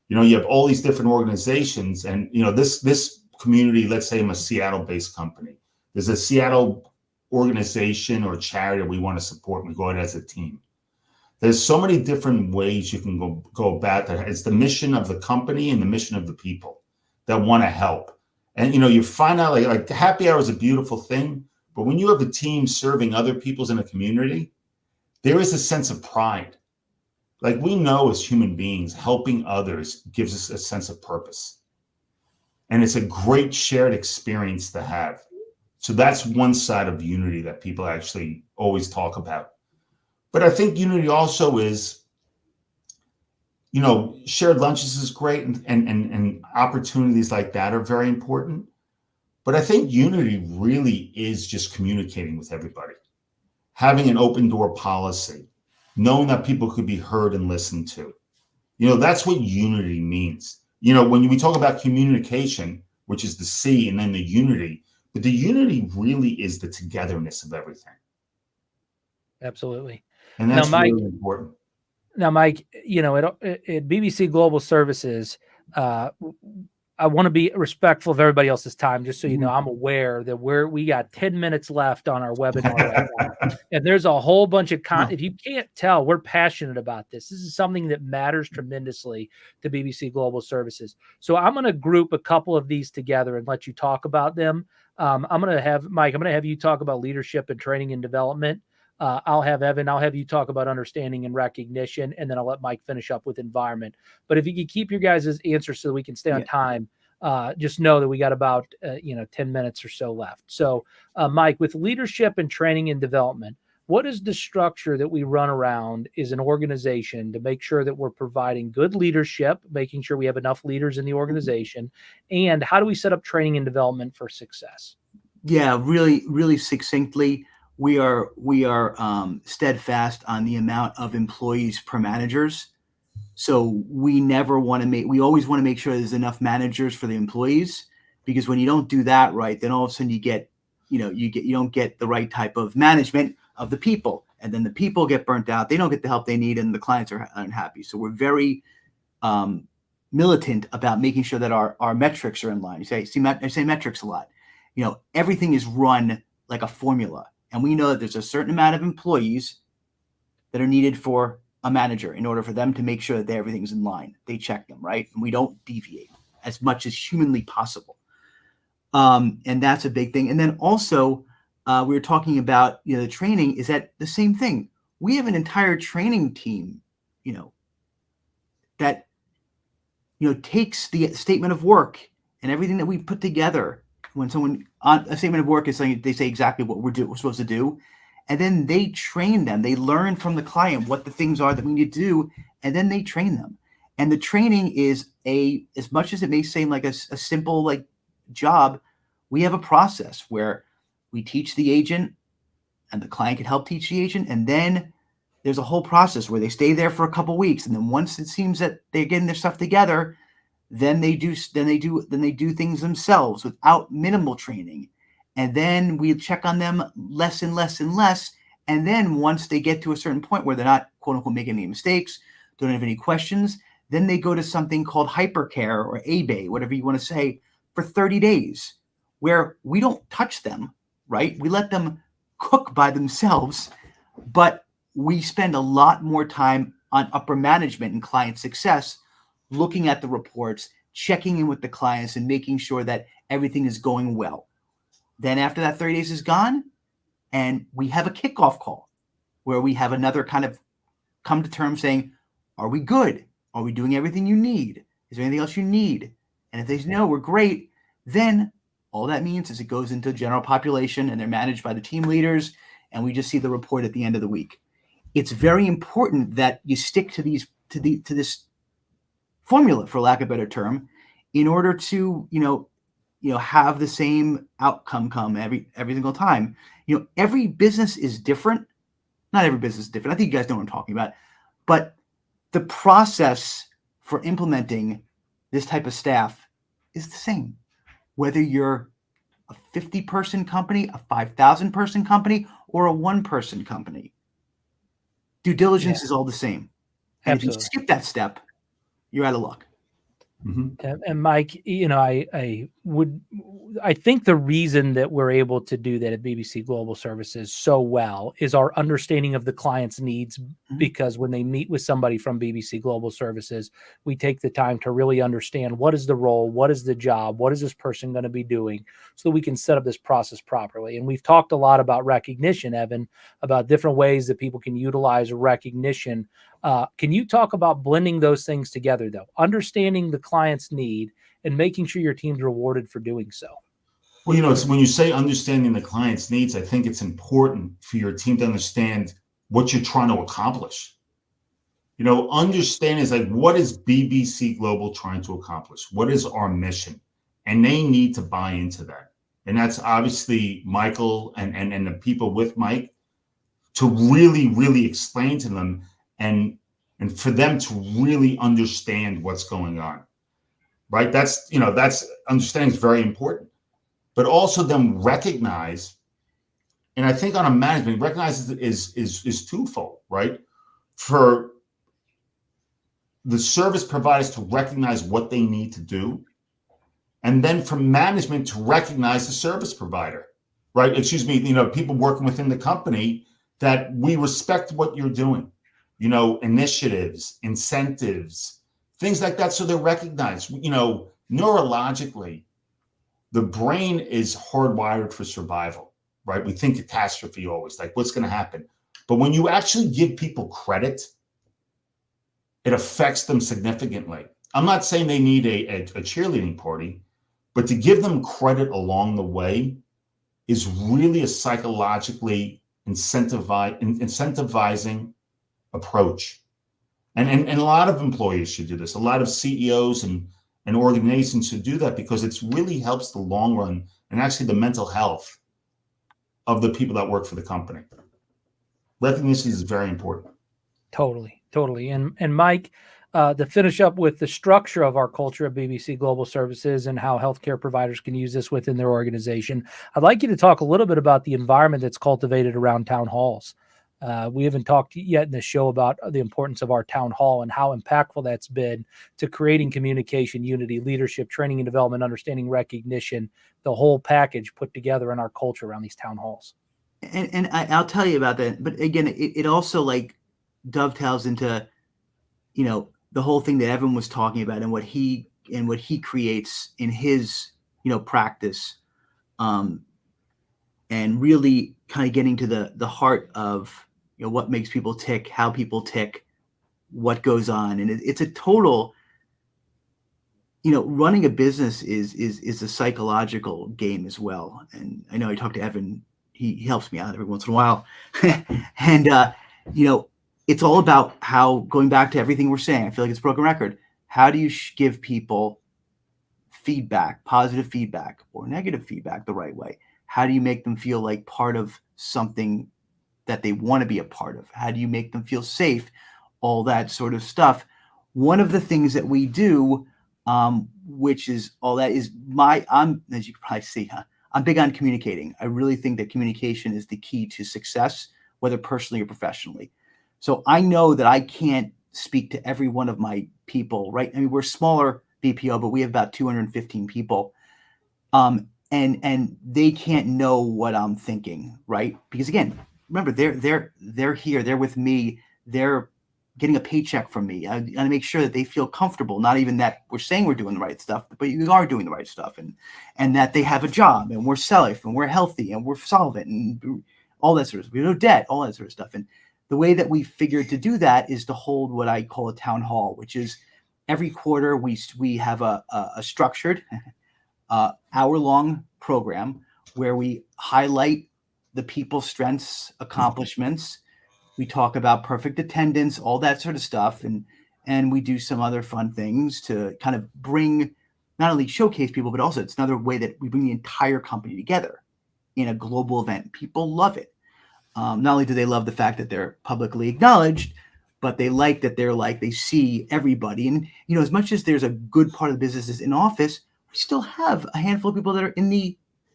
You have all these different organizations, and this community. Let's say I'm a Seattle-based company. There's a Seattle organization or charity we want to support. And we go out as a team. There's so many different ways you can go about that. It's the mission of the company and the mission of the people that want to help. And you find out like happy hour is a beautiful thing, but when you have a team serving other people's in a community, there is a sense of pride. Like we know as human beings, helping others gives us a sense of purpose. And it's a great shared experience to have. So that's one side of unity that people actually always talk about. But I think unity also is, shared lunches is great and opportunities like that are very important. But I think unity really is just communicating with everybody, having an open door policy, knowing that people could be heard and listened to. That's what unity means. When we talk about communication, which is the C and then the unity, but the unity really is the togetherness of everything. Absolutely. And that's Now, Mike, really important. Now, Mike, at BBC Global Services, I want to be respectful of everybody else's time, just so you know. I'm aware that we got 10 minutes left on our webinar right now. And there's a whole bunch of if you can't tell, we're passionate about this. This is something that matters tremendously to BBC Global Services. So I'm going to group a couple of these together and let you talk about them. I'm going to have you talk about leadership and training and development. I'll have you talk about understanding and recognition, and then I'll let Mike finish up with environment. But if you could keep your guys' answers so that we can stay on time, just know that we got about 10 minutes or so left. So, Mike, with leadership and training and development, what is the structure that we run around as an organization to make sure that we're providing good leadership, making sure we have enough leaders in the organization, and how do we set up training and development for success? Yeah, really, really succinctly. We are steadfast on the amount of employees per managers. So we always want to make sure there's enough managers for the employees, because when you don't do that right, then all of a sudden you don't get the right type of management of the people, and then the people get burnt out. They don't get the help they need, and the clients are unhappy. So we're very militant about making sure that our metrics are in line. I say metrics a lot. Everything is run like a formula. And we know that there's a certain amount of employees that are needed for a manager in order for them to make sure that everything's in line. They check them, right? And we don't deviate as much as humanly possible. And that's a big thing. And then also, we were talking about, the training is that the same thing. We have an entire training team, that, takes the statement of work and everything that we put together. When someone on a statement of work is saying, they say exactly what we're supposed to do. And then they train them. They learn from the client what the things are that we need to do. And then they train them. And the training is as much as it may seem like a simple job, we have a process where we teach the agent and the client can help teach the agent. And then there's a whole process where they stay there for a couple of weeks. And then once it seems that they're getting their stuff together, then they do things themselves without minimal training. And then we check on them less and less and less. And then once they get to a certain point where they're not, quote unquote, making any mistakes, don't have any questions, then they go to something called hypercare or ABAY, whatever you want to say, for 30 days, where we don't touch them, right? We let them cook by themselves, but we spend a lot more time on upper management and client success, looking at the reports, checking in with the clients and making sure that everything is going well. Then after that 30 days is gone, and we have a kickoff call where we have another kind of come to terms saying, are we good? Are we doing everything you need? Is there anything else you need? And if they say, no, we're great, then all that means is it goes into general population and they're managed by the team leaders. And we just see the report at the end of the week. It's very important that you stick to this formula, for lack of a better term, in order to, have the same outcome come every single time. Every business is different. Not every business is different. I think you guys know what I'm talking about. But the process for implementing this type of staff is the same. Whether you're a 50-person company, a 5,000-person company, or a 1-person company, due diligence is all the same. And Absolutely. if you skip that step, you're out of luck. Mm-hmm. And Mike, I think the reason that we're able to do that at BBC Global Services so well is our understanding of the client's needs. Because when they meet with somebody from BBC Global Services, we take the time to really understand what is the role, what is the job, what is this person going to be doing, so that we can set up this process properly. And we've talked a lot about recognition, Evan, about different ways that people can utilize recognition. Can you talk about blending those things together, though? Understanding the client's need and making sure your team's rewarded for doing so. Well, it's when you say understanding the client's needs, I think it's important for your team to understand what you're trying to accomplish. Understand is like, what is BBC Global trying to accomplish? What is our mission? And they need to buy into that. And that's obviously Michael and the people with Mike to really, really explain to them and for them to really understand what's going on, right? That's understanding is very important, but also them recognize, and I think on a management, recognize is twofold, right? For the service providers to recognize what they need to do, and then for management to recognize the service provider, right? People working within the company, that we respect what you're doing. Initiatives, incentives, things like that. So they're recognized. Neurologically, the brain is hardwired for survival, right? We think catastrophe always, like what's going to happen. But when you actually give people credit, it affects them significantly. I'm not saying they need a cheerleading party, but to give them credit along the way is really a psychologically incentivizing approach. And a lot of employees should do this. A lot of CEOs and organizations should do that, because it really helps the long run and actually the mental health of the people that work for the company. Recognition is very important. Totally. And Mike, to finish up with the structure of our culture at BBC Global Services and how healthcare providers can use this within their organization, I'd like you to talk a little bit about the environment that's cultivated around town halls. We haven't talked yet in the show about the importance of our town hall and how impactful that's been to creating communication, unity, leadership, training and development, understanding, recognition, the whole package put together in our culture around these town halls. And I'll tell you about that. But again, it also like dovetails into, the whole thing that Evan was talking about and what he creates in his, practice, and really kind of getting to the heart of, what makes people tick, how people tick, what goes on. And it's a total, running a business is a psychological game as well. And I know I talked to Evan, he helps me out every once in a while. And, it's all about how, going back to everything we're saying, I feel like it's a broken record. How do you give people feedback, positive feedback or negative feedback the right way? How do you make them feel like part of something that they want to be a part of? How do you make them feel safe? All that sort of stuff. One of the things that we do, which is all that is I'm, as you can probably see, I'm big on communicating. I really think that communication is the key to success, whether personally or professionally. So I know that I can't speak to every one of my people, right? I mean, we're smaller BPO, but we have about 215 people. And they can't know what I'm thinking, right? Because again, remember, they're here, they're with me, they're getting a paycheck from me. I got to make sure that they feel comfortable, not even that we're saying we're doing the right stuff, but you are doing the right stuff, and that they have a job, and we're safe, and we're healthy, and we're solvent, and all that sort of stuff. We have no debt, all that sort of stuff. And the way that we figured to do that is to hold what I call a town hall, which is every quarter we have a structured hour-long program where we highlight the people's strengths, accomplishments. We talk about perfect attendance, all that sort of stuff, and we do some other fun things to kind of bring, not only showcase people, but also it's another way that we bring the entire company together in a global event. People love it. Not only do they love the fact that they're publicly acknowledged, but they like that they see everybody. And, as much as there's a good part of the business is in office, we still have a handful of people that are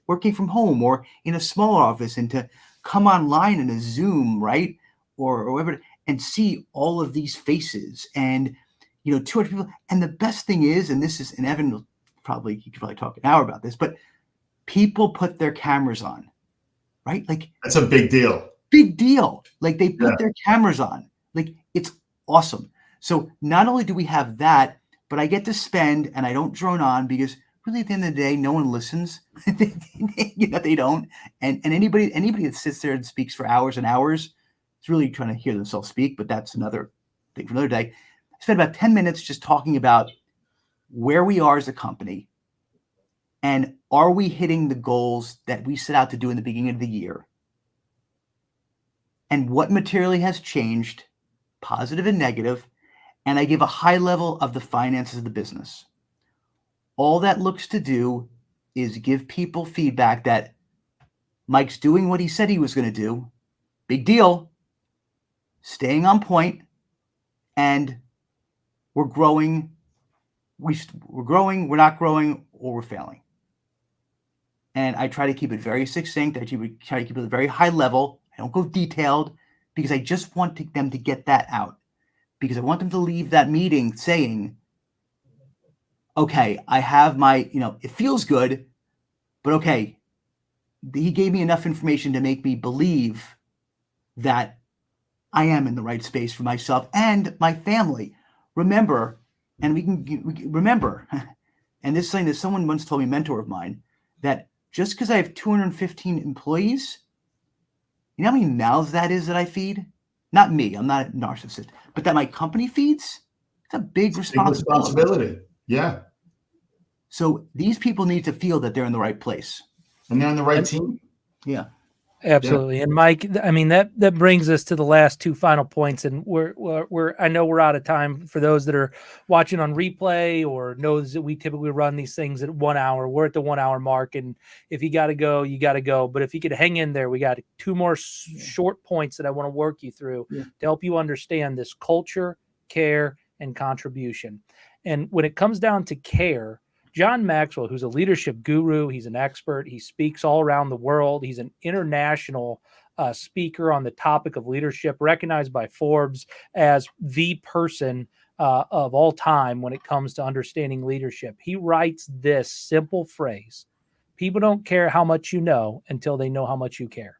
working from home or in a smaller office, and to come online in a Zoom, right? Or whatever, and see all of these faces and, 200 people. And the best thing is, and Evan you could probably talk an hour about this, but people put their cameras on, right? Like, that's a big deal. Big deal. Like, they put their cameras on. Like, it's awesome. So not only do we have that, but I get to spend, and I don't drone on, because really at the end of the day, no one listens. They don't. And anybody that sits there and speaks for hours and hours is really trying to hear themselves speak, but that's another thing for another day. I spent about 10 minutes just talking about where we are as a company, and are we hitting the goals that we set out to do in the beginning of the year, and what materially has changed, positive and negative, and I give a high level of the finances of the business. All that looks to do is give people feedback that Mike's doing what he said he was going to do. Big deal. Staying on point, and we're growing. We're growing, we're not growing, or we're failing. And I try to keep it very succinct. I try to keep it at a very high level. I don't go detailed, because I just want them to get that out. Because I want them to leave that meeting saying, okay, I have my, it feels good, but okay, he gave me enough information to make me believe that I am in the right space for myself and my family. Remember, and we can remember, and this is something that someone once told me, a mentor of mine, that just because I have 215 employees, you know how many mouths that is that I feed? Not me, I'm not a narcissist, but that my company feeds? It's a big responsibility. Yeah. So these people need to feel that they're in the right place. And they're on the right team. Yeah. Absolutely. Yeah. And Mike, I mean, that brings us to the last two final points, and we're I know we're out of time. For those that are watching on replay or knows that we typically run these things at 1 hour, we're at the 1 hour mark. And if you got to go, you got to go. But if you could hang in there, we got two more short points that I want to work you through to help you understand this culture, care, and contribution. And when it comes down to care, John Maxwell, who's a leadership guru, he's an expert. He speaks all around the world. He's an international speaker on the topic of leadership, recognized by Forbes as the person of all time when it comes to understanding leadership. He writes this simple phrase: people don't care how much you know until they know how much you care.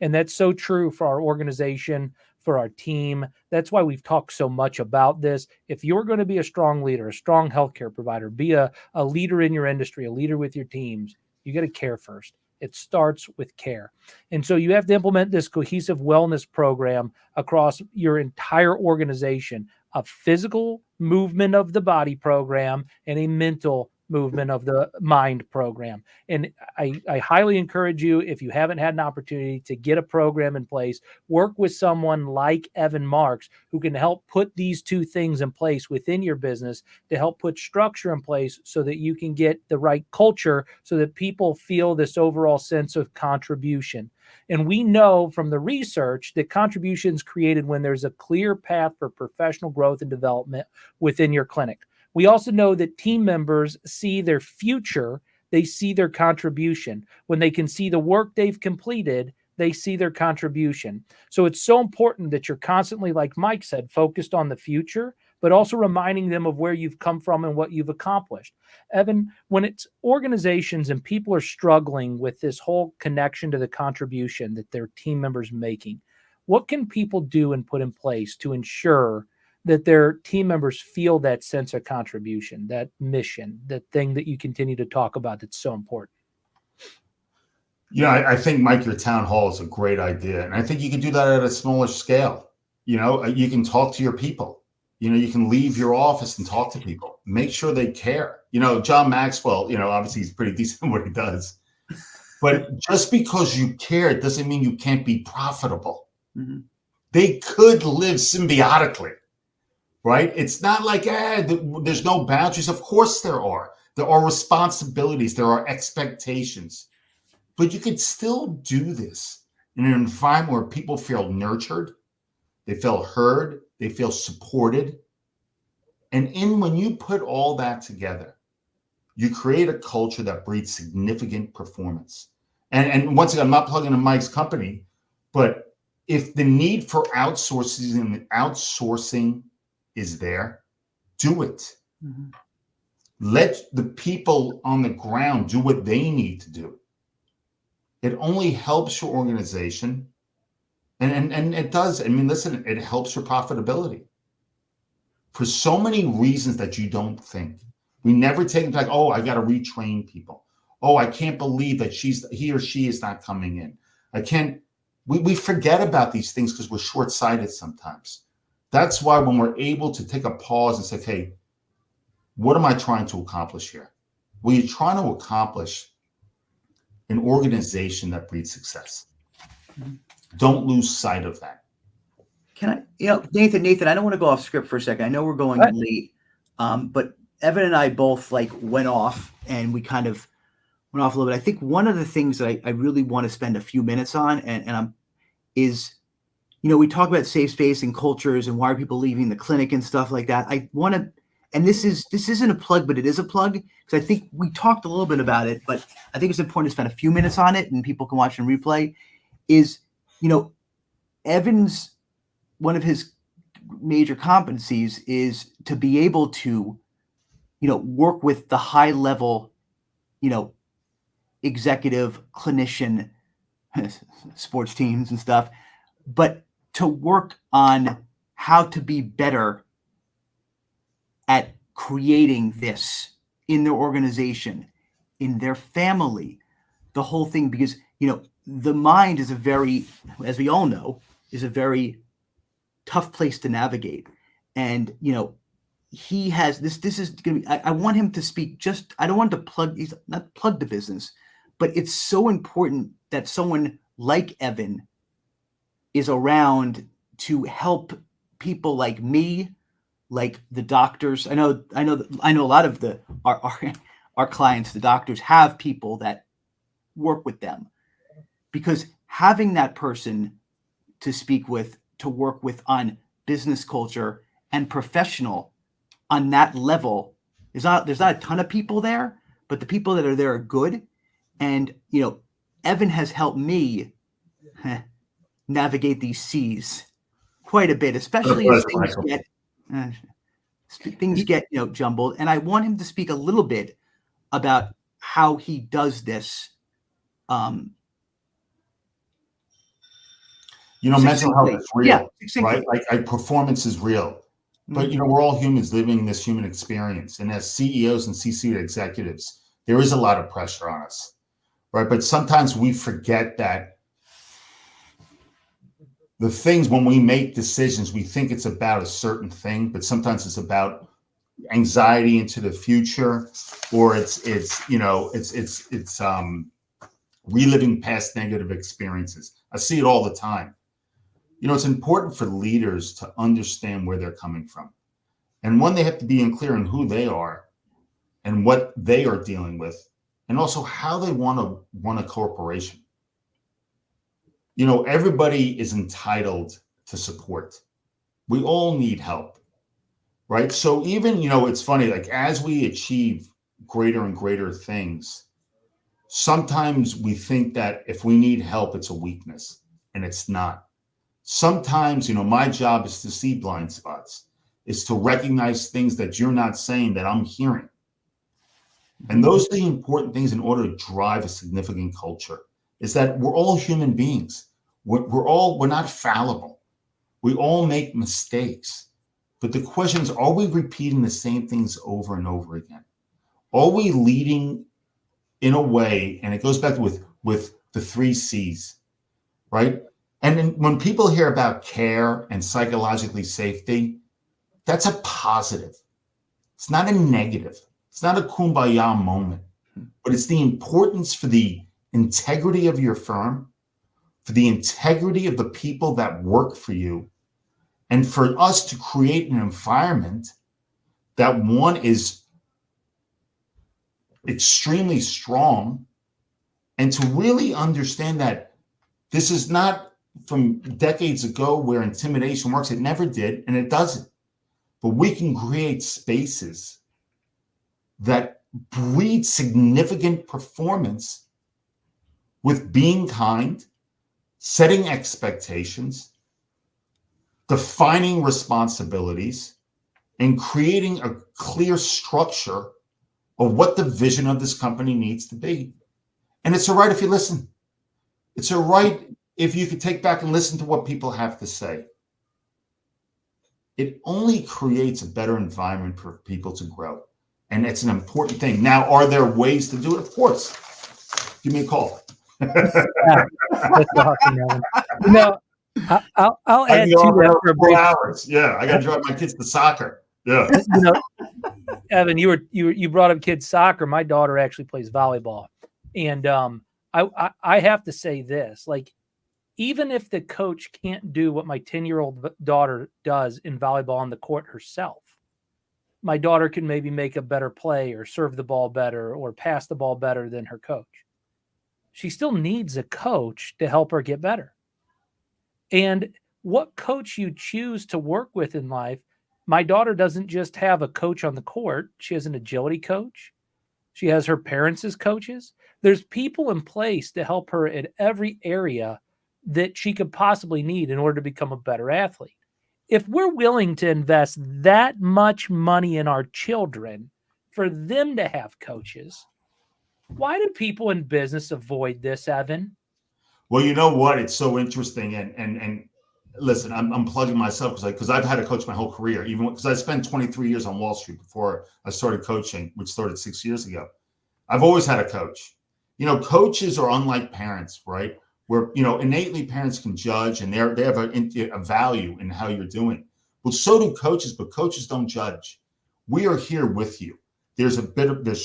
And that's so true for our organization, for our team. That's why we've talked so much about this. If you're going to be a strong leader, a strong healthcare provider, be a leader in your industry, a leader with your teams, you got to care first. It starts with care. And so you have to implement this cohesive wellness program across your entire organization, a physical movement of the body program and a mental movement of the mind program. And I highly encourage you, if you haven't had an opportunity to get a program in place, work with someone like Evan Marks, who can help put these two things in place within your business to help put structure in place so that you can get the right culture so that people feel this overall sense of contribution. And we know from the research that contribution is created when there's a clear path for professional growth and development within your clinic. We also know that team members see their future, they see their contribution. When they can see the work they've completed, they see their contribution. So it's so important that you're constantly, like Mike said, focused on the future, but also reminding them of where you've come from and what you've accomplished. Evan, when it's organizations and people are struggling with this whole connection to the contribution that their team members making, what can people do and put in place to ensure that their team members feel that sense of contribution, that mission, that thing that you continue to talk about that's so important? Yeah, I think, Mike, your town hall is a great idea. And I think you can do that at a smaller scale. You can talk to your people. You can leave your office and talk to people. Make sure they care. John Maxwell, obviously he's pretty decent at what he does. But just because you care doesn't mean you can't be profitable. Mm-hmm. They could live symbiotically, right? It's not like, there's no boundaries. Of course there are. There are responsibilities. There are expectations. But you could still do this in an environment where people feel nurtured, they feel heard, they feel supported. And when you put all that together, you create a culture that breeds significant performance. And once again, I'm not plugging in Mike's company, but if the need for outsourcing is there, do it. Mm-hmm. Let the people on the ground do what they need to do. It only helps your organization. And it does. I mean, listen, it helps your profitability for so many reasons that you don't think. We never take it like, oh, I got to retrain people. Oh, I can't believe that he or she is not coming in. We forget about these things because we're short-sighted sometimes. That's why when we're able to take a pause and say, hey, what am I trying to accomplish here? Well, you're trying to accomplish an organization that breeds success. Mm-hmm. Don't lose sight of that. Can I, Nathan, I don't want to go off script for a second. I know we're going late, but Evan and I both went off and we kind of went off a little bit. I think one of the things that I really want to spend a few minutes on is, we talk about safe space and cultures and why are people leaving the clinic and stuff like that. I want to, and this isn't a plug, but it is a plug because I think we talked a little bit about it, but I think it's important to spend a few minutes on it and people can watch and replay is, Evan's, one of his major competencies is to be able to, work with the high level, executive, clinician, sports teams and stuff, but to work on how to be better at creating this in their organization, in their family, the whole thing, because, the mind is as we all know, is a very tough place to navigate. And, he has this is going to be, I want him to speak I don't want to he's not plug the business, but it's so important that someone like Evan is around to help people like me, like the doctors. I know a lot of our clients, the doctors, have people that work with them, because having that person to speak with, to work with on business culture and professional on that level, there's not a ton of people there, but the people that are there are good. And, Evan has helped me navigate these seas quite a bit, especially as things get jumbled. And I want him to speak a little bit about how he does this Mental health is real, succinctly. right? Like performance is real. But, Mhm. we're all humans living this human experience. And as CEOs and C-suite executives, there is a lot of pressure on us, right? But sometimes we forget that the things, when we make decisions, we think it's about a certain thing, but sometimes it's about anxiety into the future, or it's reliving past negative experiences. I see it all the time. It's important for leaders to understand where they're coming from. And one, they have to be clear on who they are and what they are dealing with, and also how they want to run a corporation. Everybody is entitled to support. We all need help, right? So even, it's funny, like as we achieve greater and greater things, sometimes we think that if we need help, it's a weakness, and it's not. Sometimes, my job is to see blind spots, is to recognize things that you're not saying that I'm hearing. And those are the important things in order to drive a significant culture, is that we're all human beings. We're not fallible. We all make mistakes. But the question is, are we repeating the same things over and over again? Are we leading in a way, and it goes back with the 3 C's, right? And then when people hear about care and psychologically safety, that's a positive. It's not a negative. It's not a kumbaya moment, but it's the importance for the integrity of your firm, for the integrity of the people that work for you, and for us to create an environment that, one, is extremely strong, and to really understand that this is not from decades ago where intimidation works. It never did, and it doesn't. But we can create spaces that breed significant performance with being kind, setting expectations, defining responsibilities, and creating a clear structure of what the vision of this company needs to be. And it's all right if you listen. It's all right if you could take back and listen to what people have to say. It only creates a better environment for people to grow. And it's an important thing. Now, are there ways to do it? Of course. Give me a call. Yeah, that's awesome, Evan. I'll I add can go to on that for for a 4 brief. hours. Yeah, I got to drive my kids to soccer. Yeah. Evan, you brought up kids soccer. My daughter actually plays volleyball, and I have to say this: like, even if the coach can't do what my 10-year-old daughter does in volleyball on the court herself, my daughter can maybe make a better play or serve the ball better or pass the ball better than her coach. She still needs a coach to help her get better. And what coach you choose to work with in life, my daughter doesn't just have a coach on the court. She has an agility coach. She has her parents as coaches. There's people in place to help her in every area that she could possibly need in order to become a better athlete. If we're willing to invest that much money in our children for them to have coaches, why do people in business avoid this, Evan? Well, you know what? It's so interesting. And listen, I'm plugging myself because I've had a coach my whole career, even because I spent 23 years on Wall Street before I started coaching, which started 6 years ago. I've always had a coach. Coaches are unlike parents, right? Where, innately parents can judge, and they have a value in how you're doing. Well, so do coaches, but coaches don't judge. We are here with you. There's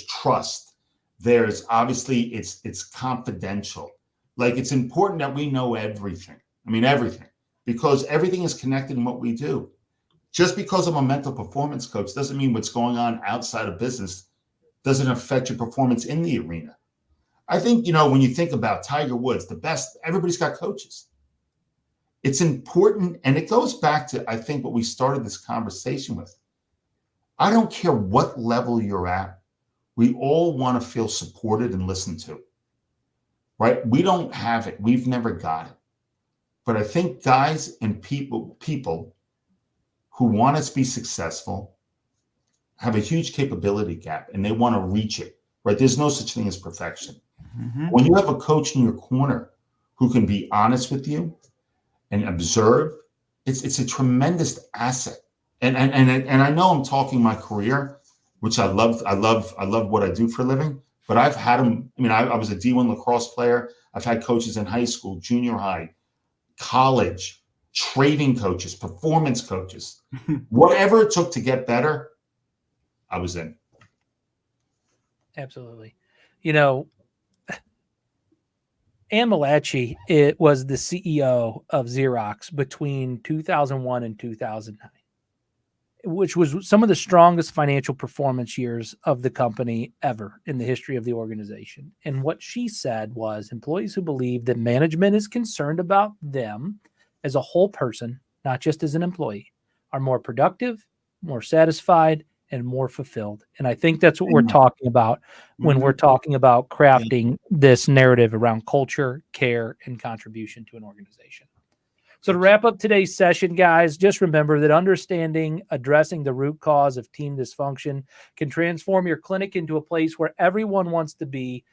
trust. There's obviously it's confidential. Like, it's important that we know everything. I mean, everything, because everything is connected in what we do. Just because I'm a mental performance coach doesn't mean what's going on outside of business doesn't affect your performance in the arena. I think, when you think about Tiger Woods, the best, everybody's got coaches. It's important. And it goes back to, I think, what we started this conversation with. I don't care what level you're at. We all want to feel supported and listened to, right? We don't have it. We've never got it. But I think guys and people who want us to be successful have a huge capability gap, and they want to reach it, right? There's no such thing as perfection. When you have a coach in your corner who can be honest with you and observe, it's a tremendous asset. And I know I'm talking my career, which I love what I do for a living, but I've had them. I mean, I was a D1 lacrosse player. I've had coaches in high school, junior high, college, trading coaches, performance coaches, whatever it took to get better, I was in. Absolutely. You know, Ann Malachi, it was the CEO of Xerox between 2001 and 2009, which was some of the strongest financial performance years of the company ever in the history of the organization. And what she said was employees who believe that management is concerned about them as a whole person, not just as an employee, are more productive, more satisfied, and more fulfilled. And I think that's what we're talking about when we're talking about crafting this narrative around culture, care, and contribution to an organization. So to wrap up today's session, guys, just remember that understanding, addressing the root cause of team dysfunction can transform your clinic into a place where everyone wants to be,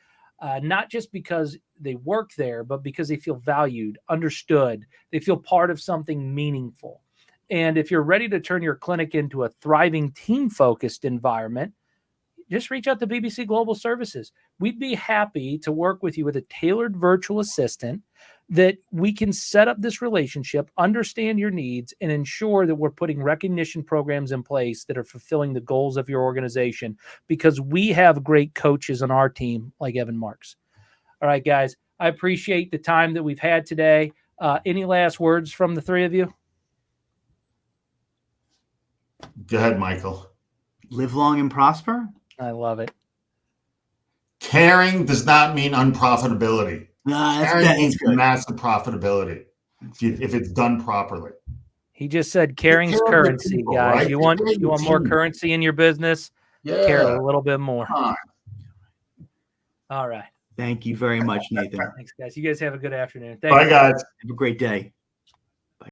not just because they work there, but because they feel valued, understood, they feel part of something meaningful. And if you're ready to turn your clinic into a thriving team-focused environment, just reach out to BBC Global Services. We'd be happy to work with you with a tailored virtual assistant that we can set up this relationship, understand your needs, and ensure that we're putting recognition programs in place that are fulfilling the goals of your organization, because we have great coaches on our team like Evan Marks. All right, guys, I appreciate the time that we've had today. Any last words from the three of you? Go ahead, Michael. Live long and prosper. I love it. Caring does not mean unprofitability. Caring means good. massive profitability if it's done properly. He just said caring's Care of the currency, people, guys. right? You want Care of the more team. currency in your business? Yeah. Care a little bit more. Come on. All right. Thank you very much, Nathan. Thanks, guys. You guys have a good afternoon. Bye, guys. Have a great day.